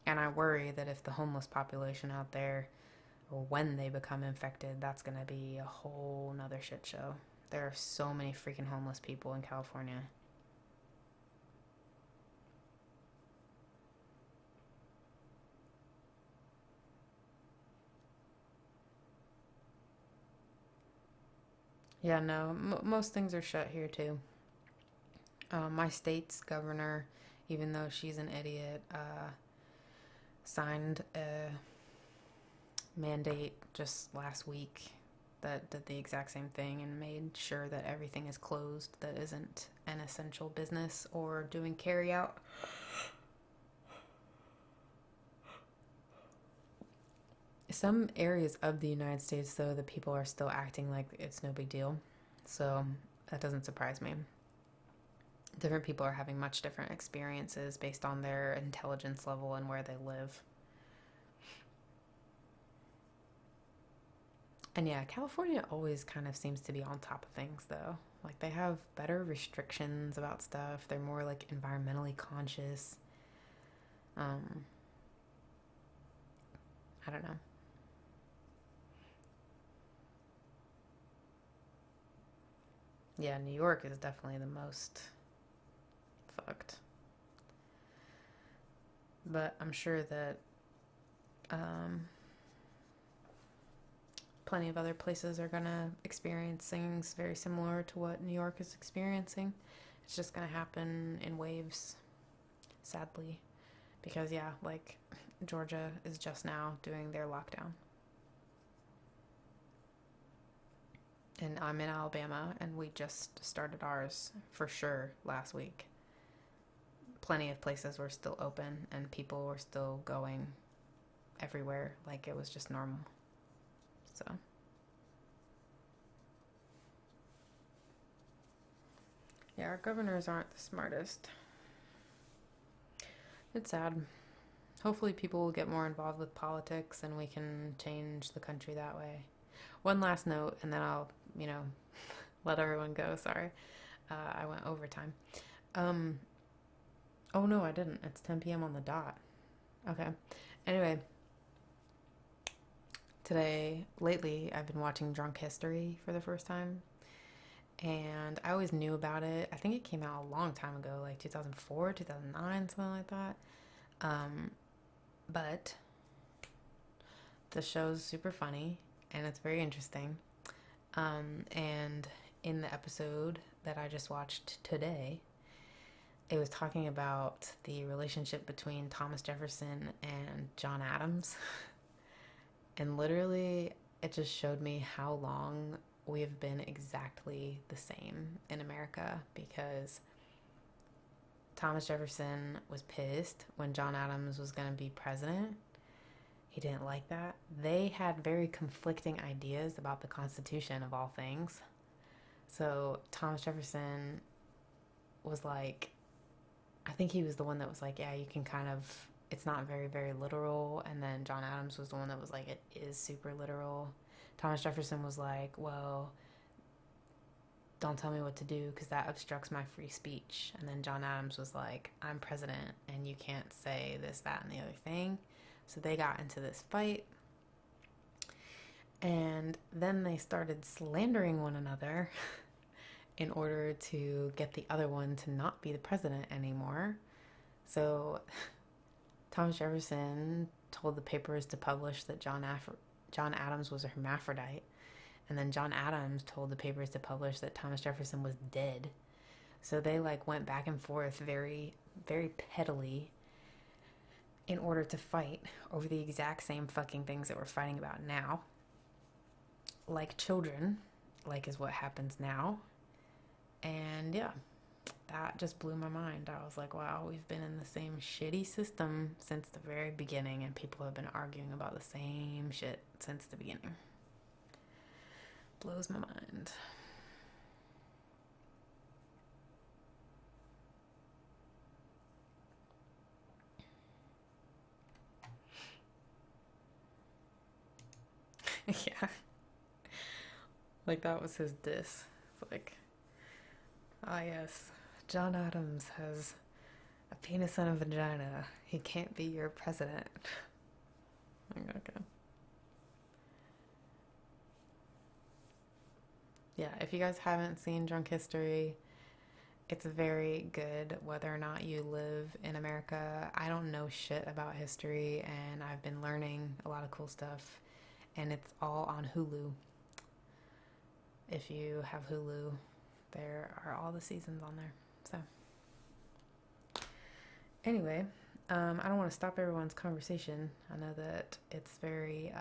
And I worry that if the homeless population out there, or when they become infected, that's going to be a whole nother shit show. There are so many freaking homeless people in California. Yeah, no, most things are shut here too. My state's governor, even though she's an idiot, signed a mandate just last week that did the exact same thing and made sure that everything is closed that isn't an essential business or doing carry out. Some areas of the United States, though, the people are still acting like it's no big deal. So that doesn't surprise me. Different people are having much different experiences based on their intelligence level and where they live. And yeah, California always kind of seems to be on top of things, though. Like, they have better restrictions about stuff, they're more like environmentally conscious. Um, I don't know. Yeah, New York is definitely the most fucked. But I'm sure that um, plenty of other places are gonna experience things very similar to what New York is experiencing. It's just gonna happen in waves, sadly. Because, yeah, like Georgia is just now doing their lockdown. And I'm in Alabama, and we just started ours for sure last week. Plenty of places were still open, and people were still going everywhere like it was just normal. So, yeah, our governors aren't the smartest. It's sad. Hopefully, people will get more involved with politics and we can change the country that way. One last note, and then I'll, you know, let everyone go. Sorry. I went overtime. Um, oh no, I didn't. It's 10 p.m. on the dot. Okay. Anyway, lately, I've been watching Drunk History for the first time. And I always knew about it. I think it came out a long time ago, like 2004, 2009, something like that. Um, but the show's super funny and it's very interesting. And in the episode that I just watched today, it was talking about the relationship between Thomas Jefferson and John Adams. And literally, it just showed me how long we have been exactly the same in America, because Thomas Jefferson was pissed when John Adams was going to be president. He didn't like that. They had very conflicting ideas about the Constitution, of all things. So Thomas Jefferson was like, I think he was the one that was like, yeah, you can kind of, it's not very, very literal. And then John Adams was the one that was like, it is super literal. Thomas Jefferson was like, well, don't tell me what to do because that obstructs my free speech. And then John Adams was like, I'm president and you can't say this, that, and the other thing. So they got into this fight. And then they started slandering one another in order to get the other one to not be the president anymore. So Thomas Jefferson told the papers to publish that John Adams was a hermaphrodite. And then John Adams told the papers to publish that Thomas Jefferson was dead. So they like went back and forth very, very pettily in order to fight over the exact same fucking things that we're fighting about now. Like children, like is what happens now. And yeah, that just blew my mind. I was like, wow, we've been in the same shitty system since the very beginning, and people have been arguing about the same shit since the beginning. Blows my mind. Yeah. Like that was his diss. It's like, ah yes, John Adams has a penis and a vagina. He can't be your president. Okay. Yeah, if you guys haven't seen Drunk History, it's very good whether or not you live in America. I don't know shit about history, and I've been learning a lot of cool stuff, and it's all on Hulu. If you have Hulu, there are all the seasons on there. So anyway, I don't want to stop everyone's conversation. I know that it's very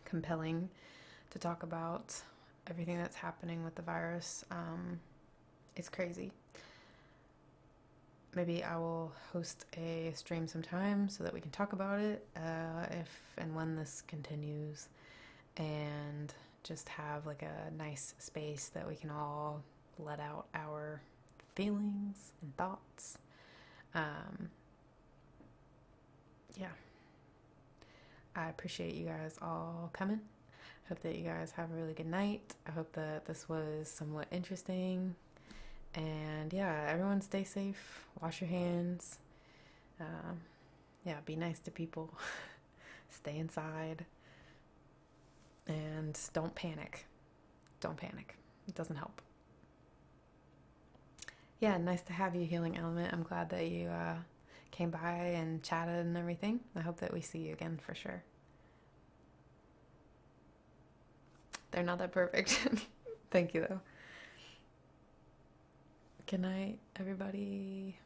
compelling to talk about everything that's happening with the virus. It's crazy. Maybe I will host a stream sometime so that we can talk about it if and when this continues, and just have like a nice space that we can all let out our feelings and thoughts. Yeah. I appreciate you guys all coming. I hope that you guys have a really good night. I hope that this was somewhat interesting. And yeah, everyone stay safe. Wash your hands. Yeah, be nice to people. Stay inside. And don't panic. Don't panic. It doesn't help. Yeah, nice to have you, Healing Element. I'm glad that you came by and chatted and everything. I hope that we see you again for sure. They're not that perfect. Thank you, though. Good night, everybody.